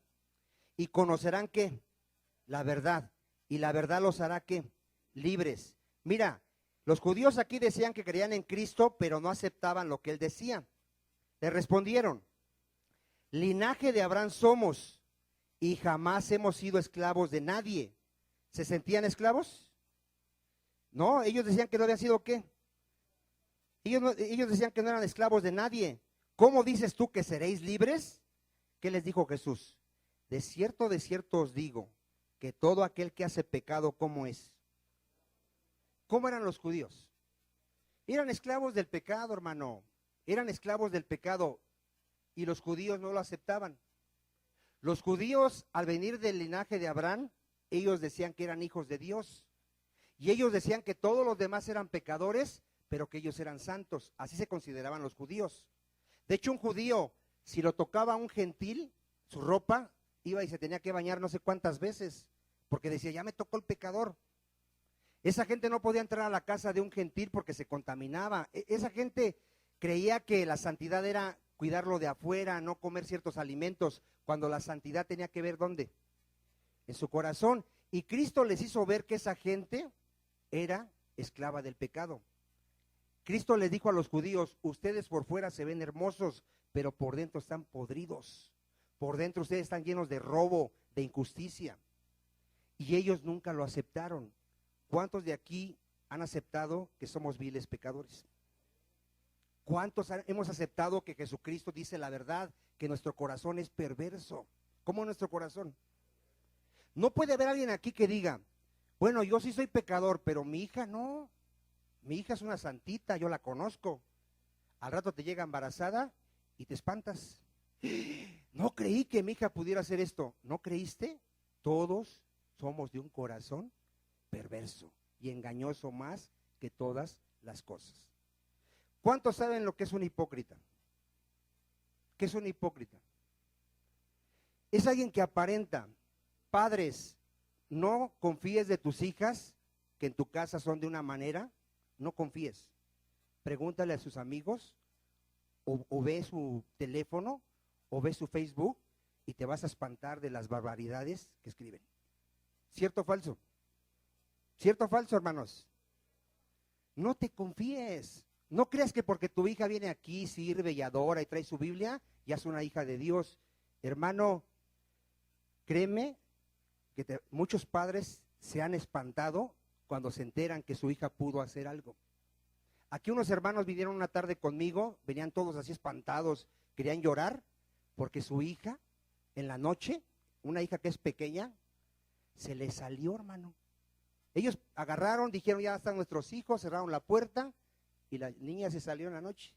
Y conocerán ¿qué? La verdad. Y la verdad los hará ¿qué? Libres. Mira, los judíos aquí decían que creían en Cristo, pero no aceptaban lo que él decía. Le respondieron, linaje de Abraham somos y jamás hemos sido esclavos de nadie. ¿Se sentían esclavos? No, ellos decían que no habían sido ¿qué? Ellos decían que no eran esclavos de nadie. ¿Cómo dices tú que seréis libres? ¿Qué les dijo Jesús? De cierto os digo, que todo aquel que hace pecado, ¿cómo es? ¿Cómo eran los judíos? Eran esclavos del pecado, hermano. Eran esclavos del pecado y los judíos no lo aceptaban. Los judíos, al venir del linaje de Abraham, ellos decían que eran hijos de Dios. Y ellos decían que todos los demás eran pecadores, pero que ellos eran santos. Así se consideraban los judíos. De hecho, un judío, si lo tocaba un gentil, su ropa, iba y se tenía que bañar no sé cuántas veces, porque decía, ya me tocó el pecador. Esa gente no podía entrar a la casa de un gentil porque se contaminaba. Esa gente creía que la santidad era cuidarlo de afuera, no comer ciertos alimentos, cuando la santidad tenía que ver ¿dónde? En su corazón. Y Cristo les hizo ver que esa gente era esclava del pecado. Cristo les dijo a los judíos, ustedes por fuera se ven hermosos, pero por dentro están podridos. Por dentro ustedes están llenos de robo, de injusticia. Y ellos nunca lo aceptaron. ¿Cuántos de aquí han aceptado que somos viles pecadores? ¿Cuántos hemos aceptado que Jesucristo dice la verdad, que nuestro corazón es perverso? ¿Cómo nuestro corazón? No puede haber alguien aquí que diga, bueno, yo sí soy pecador, pero mi hija no. Mi hija es una santita, yo la conozco. Al rato te llega embarazada y te espantas. No creí que mi hija pudiera hacer esto. ¿No creíste? Todos somos de un corazón perverso y engañoso más que todas las cosas. ¿Cuántos saben lo que es un hipócrita? ¿Qué es un hipócrita? Es alguien que aparenta. Padres, no confíes de tus hijas que en tu casa son de una manera, no confíes. Pregúntale a sus amigos o ve su teléfono o ve su Facebook y te vas a espantar de las barbaridades que escriben. ¿Cierto o falso? ¿Cierto o falso, hermanos? No te confíes. No creas que porque tu hija viene aquí, sirve y adora y trae su Biblia, ya es una hija de Dios. Hermano, créeme que muchos padres se han espantado cuando se enteran que su hija pudo hacer algo. Aquí unos hermanos vinieron una tarde conmigo, venían todos así espantados, querían llorar, porque su hija, en la noche, una hija que es pequeña, se le salió, hermano. Ellos agarraron, dijeron, ya están nuestros hijos, cerraron la puerta, y la niña se salió en la noche.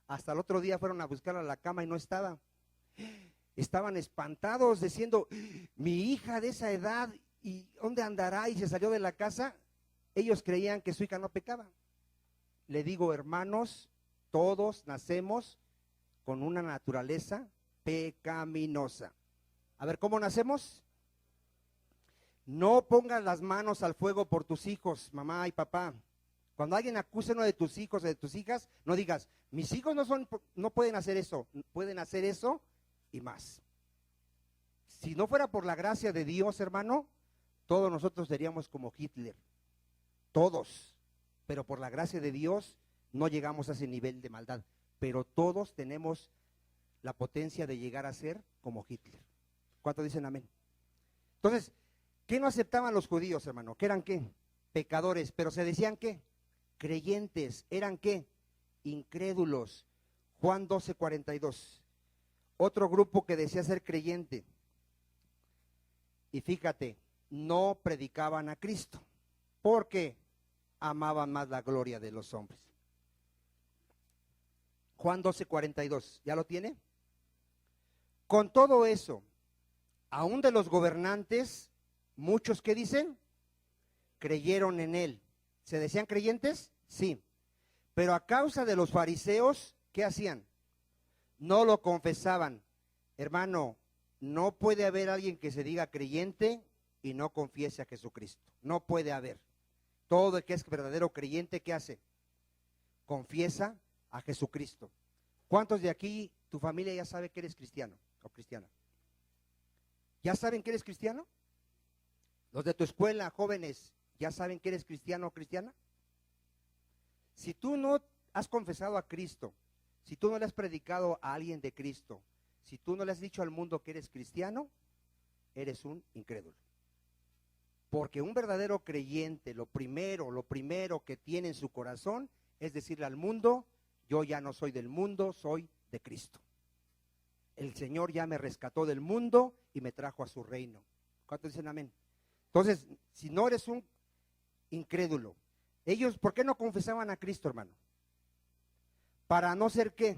Hasta el otro día fueron a buscarla a la cama y no estaba. Estaban espantados diciendo, mi hija de esa edad, ¿y dónde andará? Y se salió de la casa. Ellos creían que su hija no pecaba. Le digo, hermanos, todos nacemos con una naturaleza pecaminosa. A ver, ¿cómo nacemos? No pongas las manos al fuego por tus hijos, mamá y papá. Cuando alguien acuse a uno de tus hijos o de tus hijas, no digas, mis hijos no pueden hacer eso, pueden hacer eso y más. Si no fuera por la gracia de Dios, hermano, todos nosotros seríamos como Hitler, todos, pero por la gracia de Dios no llegamos a ese nivel de maldad, pero todos tenemos la potencia de llegar a ser como Hitler. ¿Cuántos dicen amén? Entonces, ¿qué no aceptaban los judíos, hermano? ¿Qué eran qué? Pecadores, pero se decían ¿qué? Creyentes. ¿Eran qué? Incrédulos. Juan 12:42. Otro grupo que decía ser creyente. Y fíjate, no predicaban a Cristo, porque amaban más la gloria de los hombres. Juan 12:42, ¿ya lo tiene? Con todo eso, aún de los gobernantes, muchos que dicen, creyeron en él. ¿Se decían creyentes? Sí. Pero a causa de los fariseos, ¿qué hacían? No lo confesaban. Hermano, no puede haber alguien que se diga creyente y no confiese a Jesucristo. No puede haber. Todo el que es verdadero creyente, ¿qué hace? Confiesa a Jesucristo. ¿Cuántos de aquí, tu familia ya sabe que eres cristiano o cristiana? ¿Ya saben que eres cristiano? Los de tu escuela, jóvenes, ¿ya saben que eres cristiano o cristiana? Si tú no has confesado a Cristo, si tú no le has predicado a alguien de Cristo, si tú no le has dicho al mundo que eres cristiano, eres un incrédulo. Porque un verdadero creyente, lo primero que tiene en su corazón es decirle al mundo, yo ya no soy del mundo, soy de Cristo. El Señor ya me rescató del mundo y me trajo a su reino. ¿Cuántos dicen amén? Entonces, si no eres un incrédulo, ellos, ¿por qué no confesaban a Cristo, hermano? Para no ser, ¿qué?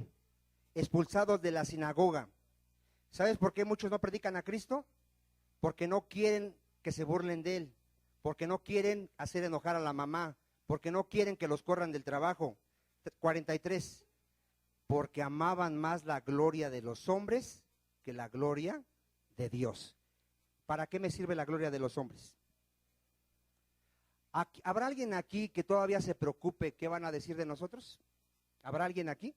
Expulsados de la sinagoga. ¿Sabes por qué muchos no predican a Cristo? Porque no quieren que se burlen de él, porque no quieren hacer enojar a la mamá, porque no quieren que los corran del trabajo. 43, porque amaban más la gloria de los hombres que la gloria de Dios. ¿Para qué me sirve la gloria de los hombres? ¿Habrá alguien aquí que todavía se preocupe qué van a decir de nosotros? ¿Habrá alguien aquí?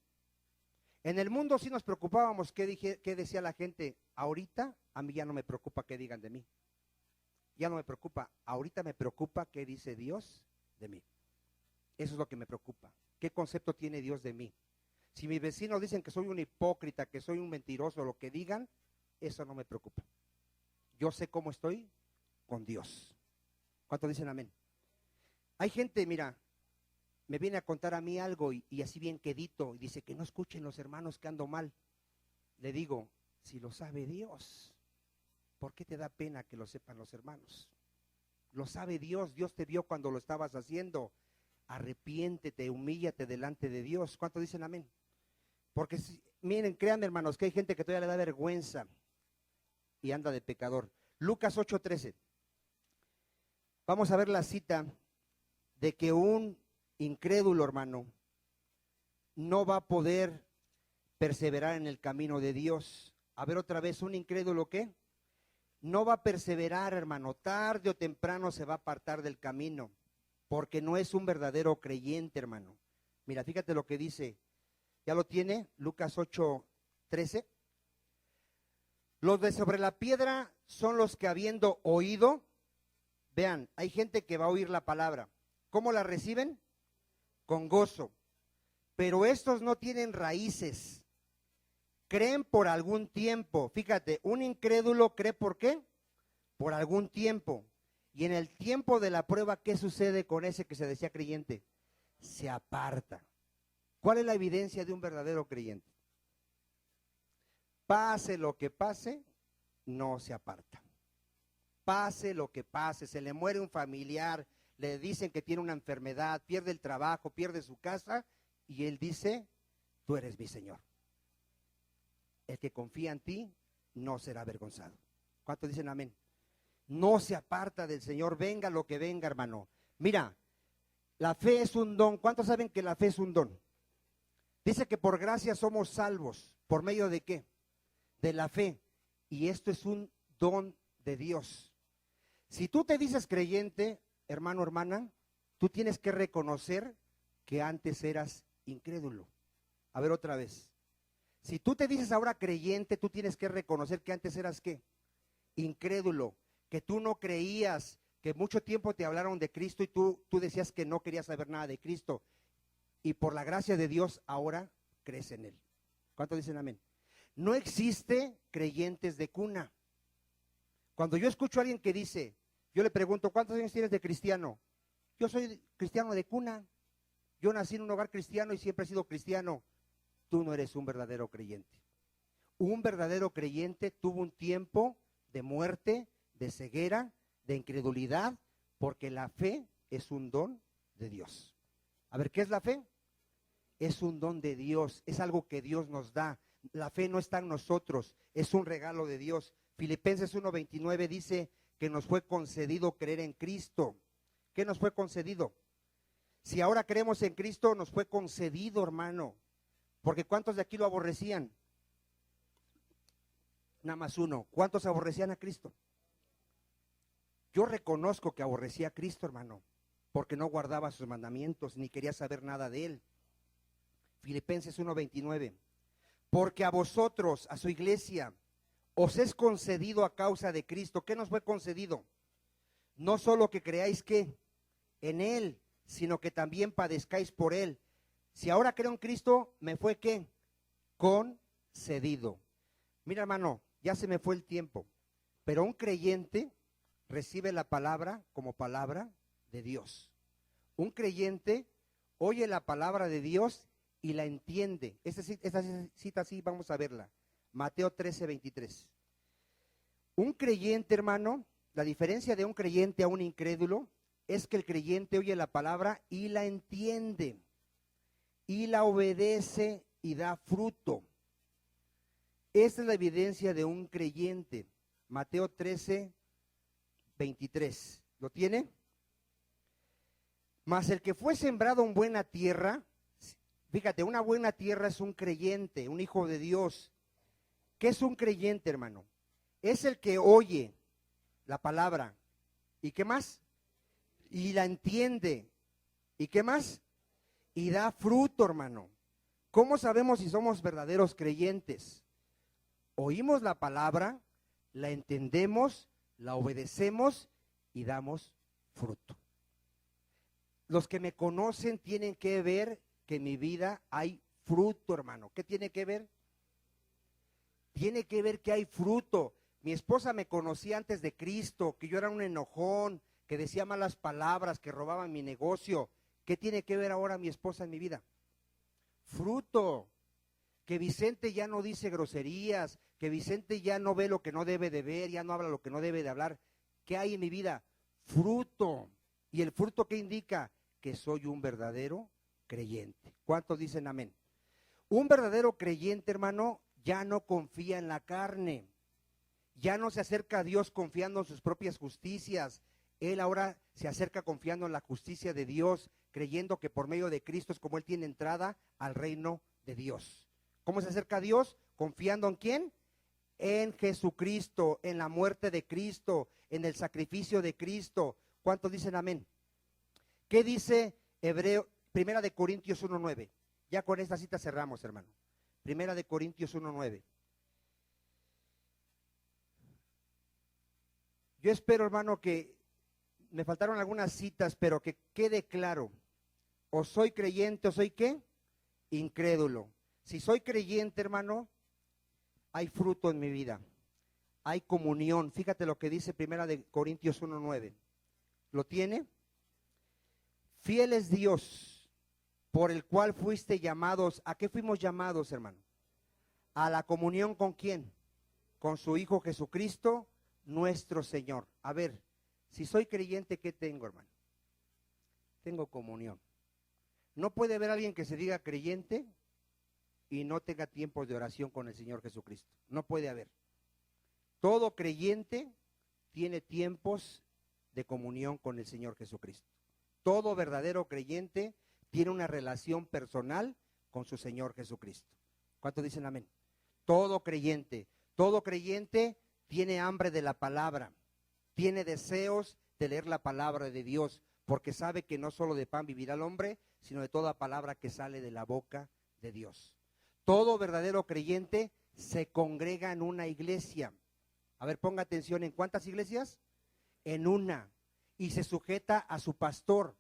En el mundo sí nos preocupábamos qué decía la gente. Ahorita a mí ya no me preocupa qué digan de mí. Ya no me preocupa. Ahorita me preocupa qué dice Dios de mí. Eso es lo que me preocupa. ¿Qué concepto tiene Dios de mí? Si mis vecinos dicen que soy un hipócrita, que soy un mentiroso, lo que digan, eso no me preocupa. Yo sé cómo estoy con Dios. ¿Cuántos dicen amén? Hay gente, mira, me viene a contar a mí algo y así bien quedito, y dice que no escuchen los hermanos que ando mal. Le digo, si lo sabe Dios, ¿por qué te da pena que lo sepan los hermanos? Lo sabe Dios, Dios te vio cuando lo estabas haciendo. Arrepiéntete, humíllate delante de Dios. ¿Cuántos dicen amén? Porque miren, créanme hermanos, que hay gente que todavía le da vergüenza y anda de pecador. Lucas 8:13. Vamos a ver la cita de que un incrédulo, hermano, no va a poder perseverar en el camino de Dios. A ver otra vez, un incrédulo, ¿qué? No va a perseverar, hermano. Tarde o temprano se va a apartar del camino, porque no es un verdadero creyente, hermano. Mira, fíjate lo que dice. ¿Ya lo tiene? Lucas 8:13. Los de sobre la piedra son los que habiendo oído, vean, hay gente que va a oír la palabra. ¿Cómo la reciben? Con gozo. Pero estos no tienen raíces. Creen por algún tiempo. Fíjate, un incrédulo cree ¿por qué? Por algún tiempo. Y en el tiempo de la prueba, ¿qué sucede con ese que se decía creyente? Se aparta. ¿Cuál es la evidencia de un verdadero creyente? Pase lo que pase, no se aparta. Pase lo que pase, se le muere un familiar, le dicen que tiene una enfermedad, pierde el trabajo, pierde su casa, y él dice, tú eres mi Señor. El que confía en ti no será avergonzado. ¿Cuántos dicen amén? No se aparta del Señor, venga lo que venga, hermano. Mira, la fe es un don. ¿Cuántos saben que la fe es un don? Dice que por gracia somos salvos. ¿Por medio de qué? De la fe. Y esto es un don de Dios. Si tú te dices creyente, hermano, hermana, tú tienes que reconocer que antes eras incrédulo. A ver otra vez. Si tú te dices ahora creyente, tú tienes que reconocer que antes eras ¿qué? Incrédulo, que tú no creías, que mucho tiempo te hablaron de Cristo y tú decías que no querías saber nada de Cristo. Y por la gracia de Dios ahora crees en Él. ¿Cuántos dicen amén? No existe creyentes de cuna. Cuando yo escucho a alguien que dice, yo le pregunto, ¿cuántos años tienes de cristiano? Yo soy cristiano de cuna. Yo nací en un hogar cristiano y siempre he sido cristiano. tú no eres un verdadero creyente. Un verdadero creyente tuvo un tiempo de muerte, de ceguera, de incredulidad, porque la fe es un don de Dios. A ver, ¿qué es la fe? Es un don de Dios, es algo que Dios nos da. La fe no está en nosotros, es un regalo de Dios. Filipenses 1:29 dice que nos fue concedido creer en Cristo. ¿Qué nos fue concedido? Si ahora creemos en Cristo, nos fue concedido, hermano. Porque ¿cuántos de aquí lo aborrecían? Nada más uno. ¿Cuántos aborrecían a Cristo? Yo reconozco que aborrecía a Cristo, hermano, porque no guardaba sus mandamientos, ni quería saber nada de él. Filipenses 1:29. Porque a vosotros, a su iglesia, os es concedido a causa de Cristo. ¿Qué nos fue concedido? No solo que creáis que en Él, sino que también padezcáis por Él. Si ahora creo en Cristo, me fue ¿qué? Concedido. Mira, hermano, ya se me fue el tiempo, pero un creyente recibe la palabra como palabra de Dios. Un creyente oye la palabra de Dios y la entiende. Esta cita sí, vamos a verla. Mateo 13:23. Un creyente, hermano, la diferencia de un creyente a un incrédulo es que el creyente oye la palabra y la entiende, y la obedece y da fruto. Esta es la evidencia de un creyente. Mateo 13:23. ¿Lo tiene? Mas el que fue sembrado en buena tierra, fíjate, una buena tierra es un creyente, un hijo de Dios. ¿Qué es un creyente, hermano? Es el que oye la palabra. ¿Y qué más? Y la entiende. ¿Y qué más? Y da fruto, hermano. ¿Cómo sabemos si somos verdaderos creyentes? Oímos la palabra, la entendemos, la obedecemos y damos fruto. Los que me conocen tienen que ver que en mi vida hay fruto, hermano. ¿Qué tiene que ver? Tiene que ver que hay fruto. Mi esposa me conocía antes de Cristo, que yo era un enojón, que decía malas palabras, que robaba mi negocio. ¿Qué tiene que ver ahora mi esposa en mi vida? Fruto. Que Vicente ya no dice groserías, que Vicente ya no ve lo que no debe de ver, ya no habla lo que no debe de hablar. ¿Qué hay en mi vida? Fruto. ¿Y el fruto qué indica? Que soy un verdadero creyente. ¿Cuántos dicen amén? Un verdadero creyente, hermano, ya no confía en la carne, ya no se acerca a Dios confiando en sus propias justicias. Él ahora se acerca confiando en la justicia de Dios, creyendo que por medio de Cristo es como él tiene entrada al reino de Dios. ¿Cómo se acerca a Dios? Confiando en ¿quién? En Jesucristo, en la muerte de Cristo, en el sacrificio de Cristo. ¿Cuántos dicen amén? ¿Qué dice Primera de Corintios 1:9? Ya con esta cita cerramos, hermano. Primera de Corintios 1:9. Yo espero, hermano, que me faltaron algunas citas, pero que quede claro. O soy creyente o soy ¿qué? Incrédulo. Si soy creyente, hermano, hay fruto en mi vida. Hay comunión. Fíjate lo que dice Primera de Corintios 1:9. ¿Lo tiene? Fiel es Dios, por el cual fuiste llamados. ¿A qué fuimos llamados, hermano? A la comunión ¿con quién? Con su Hijo Jesucristo, nuestro Señor. A ver, si soy creyente, ¿qué tengo, hermano? Tengo comunión. No puede haber alguien que se diga creyente y no tenga tiempos de oración con el Señor Jesucristo. No puede haber. Todo creyente tiene tiempos de comunión con el Señor Jesucristo. Todo verdadero creyente tiene una relación personal con su Señor Jesucristo. ¿Cuántos dicen amén? Todo creyente tiene hambre de la palabra, tiene deseos de leer la palabra de Dios, porque sabe que no solo de pan vivirá el hombre, sino de toda palabra que sale de la boca de Dios. Todo verdadero creyente se congrega en una iglesia. A ver, ponga atención, ¿en cuántas iglesias? En una. Y se sujeta a su pastor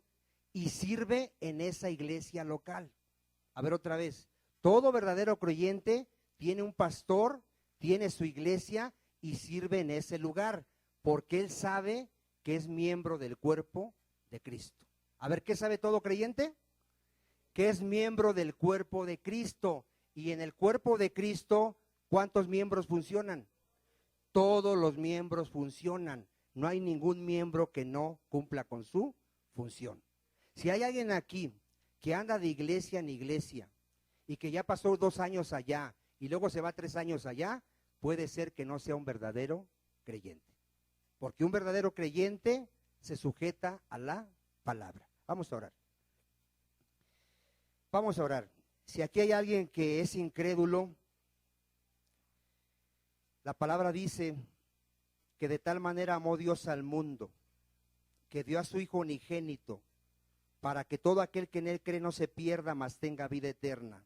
y sirve en esa iglesia local. A ver otra vez, todo verdadero creyente tiene un pastor, tiene su iglesia y sirve en ese lugar, porque él sabe que es miembro del cuerpo de Cristo. A ver, ¿qué sabe todo creyente? Que es miembro del cuerpo de Cristo. Y en el cuerpo de Cristo, ¿cuántos miembros funcionan? Todos los miembros funcionan. No hay ningún miembro que no cumpla con su función. Si hay alguien aquí que anda de iglesia en iglesia y que ya pasó 2 años allá y luego se va 3 años allá, puede ser que no sea un verdadero creyente. Porque un verdadero creyente se sujeta a la palabra. Vamos a orar. Vamos a orar. Si aquí hay alguien que es incrédulo, la palabra dice que de tal manera amó Dios al mundo, que dio a su Hijo unigénito, para que todo aquel que en Él cree no se pierda, mas tenga vida eterna.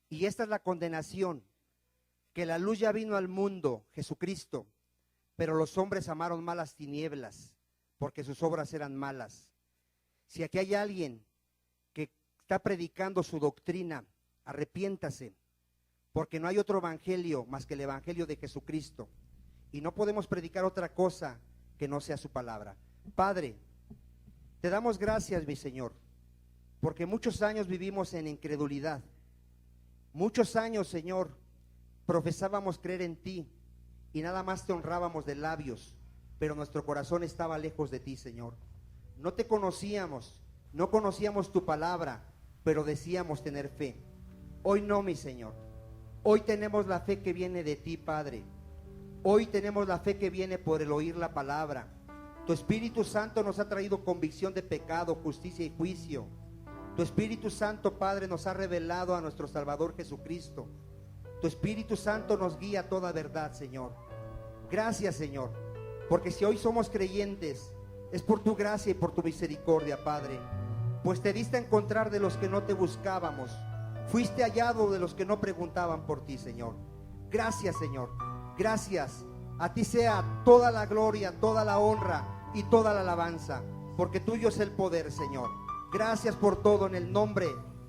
Y esta es la condenación, que la luz ya vino al mundo, Jesucristo, pero los hombres amaron más las tinieblas, porque sus obras eran malas. Si aquí hay alguien que está predicando su doctrina, arrepiéntase, porque no hay otro evangelio más que el evangelio de Jesucristo, y no podemos predicar otra cosa que no sea su palabra. Padre, te damos gracias, mi Señor, porque muchos años vivimos en incredulidad. Muchos años, Señor, profesábamos creer en ti y nada más te honrábamos de labios, pero nuestro corazón estaba lejos de ti, Señor. No te conocíamos, no conocíamos tu palabra, pero decíamos tener fe. Hoy no, mi Señor. Hoy tenemos la fe que viene de ti, Padre. Hoy tenemos la fe que viene por el oír la palabra. Tu Espíritu Santo nos ha traído convicción de pecado, justicia y juicio. Tu Espíritu Santo, Padre, nos ha revelado a nuestro Salvador Jesucristo. Tu Espíritu Santo nos guía a toda verdad, Señor. Gracias, Señor, porque si hoy somos creyentes, es por tu gracia y por tu misericordia, Padre. Pues te diste a encontrar de los que no te buscábamos. Fuiste hallado de los que no preguntaban por ti, Señor. Gracias, Señor. Gracias. A ti sea toda la gloria, toda la honra y toda la alabanza, porque tuyo es el poder, Señor. Gracias por todo en el nombre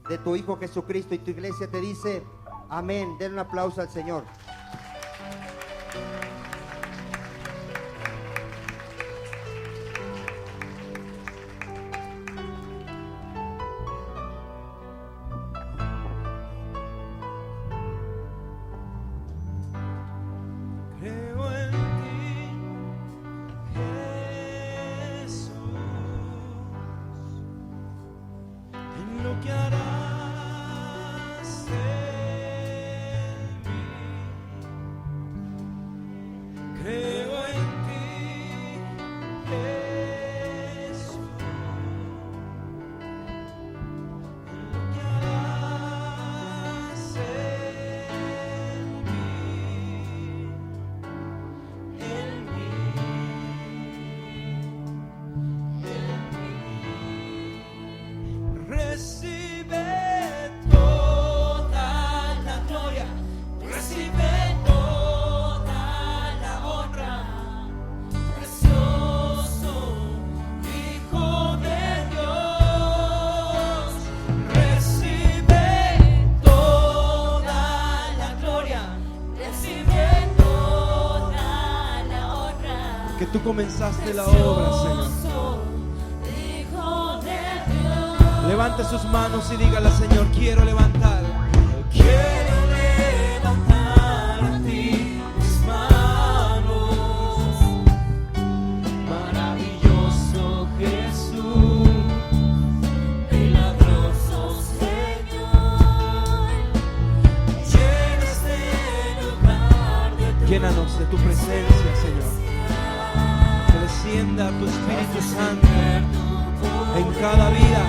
de tu Hijo Jesucristo, y tu iglesia te dice amén. Den un aplauso al Señor. Tú comenzaste la obra, Señor. Levante sus manos y dígale, Señor, quiero levantar. Quiero levantar a ti mis manos. Maravilloso Jesús, milagroso Señor. Llena este lugar de tu, llénanos de tu presencia, Señor. Descienda tu Espíritu Santo en cada vida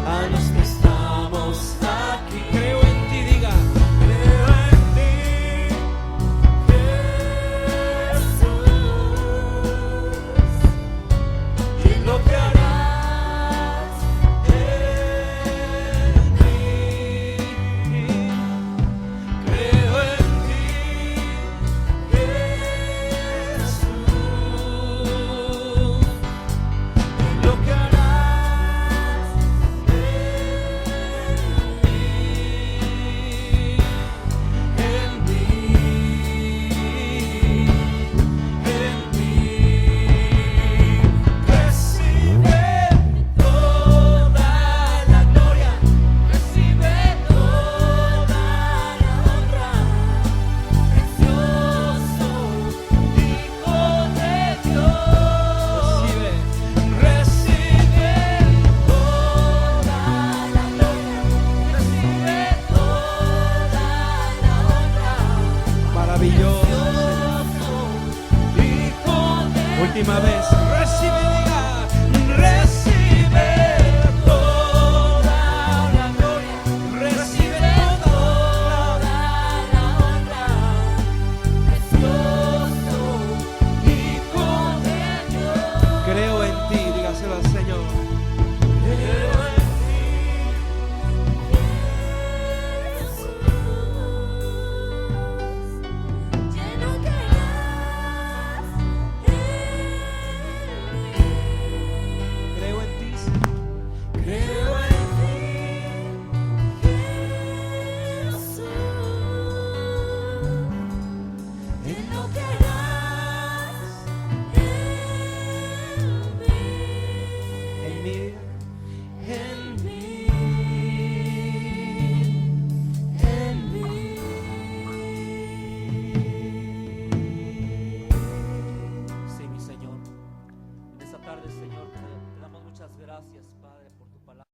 a los que estamos aquí. Creo en ti, diga. Creo en ti, Jesús, y lo que harás en mí. Creo en ti, Jesús. Lo que harás en mí. maravilloso. Última vez, recibe, diga, recibe toda la gloria, recibe toda la honra, precioso Hijo de Dios. Creo en ti, dígaselo al Señor. Creo en ti, Jesús, lleno quedarás en mí. Creo en ti, Señor. Creo en ti, Jesús, lleno quedarás en mí. En mí, en mí. Sí, mi Señor, en esta tarde, Señor, te damos muchas gracias, Padre,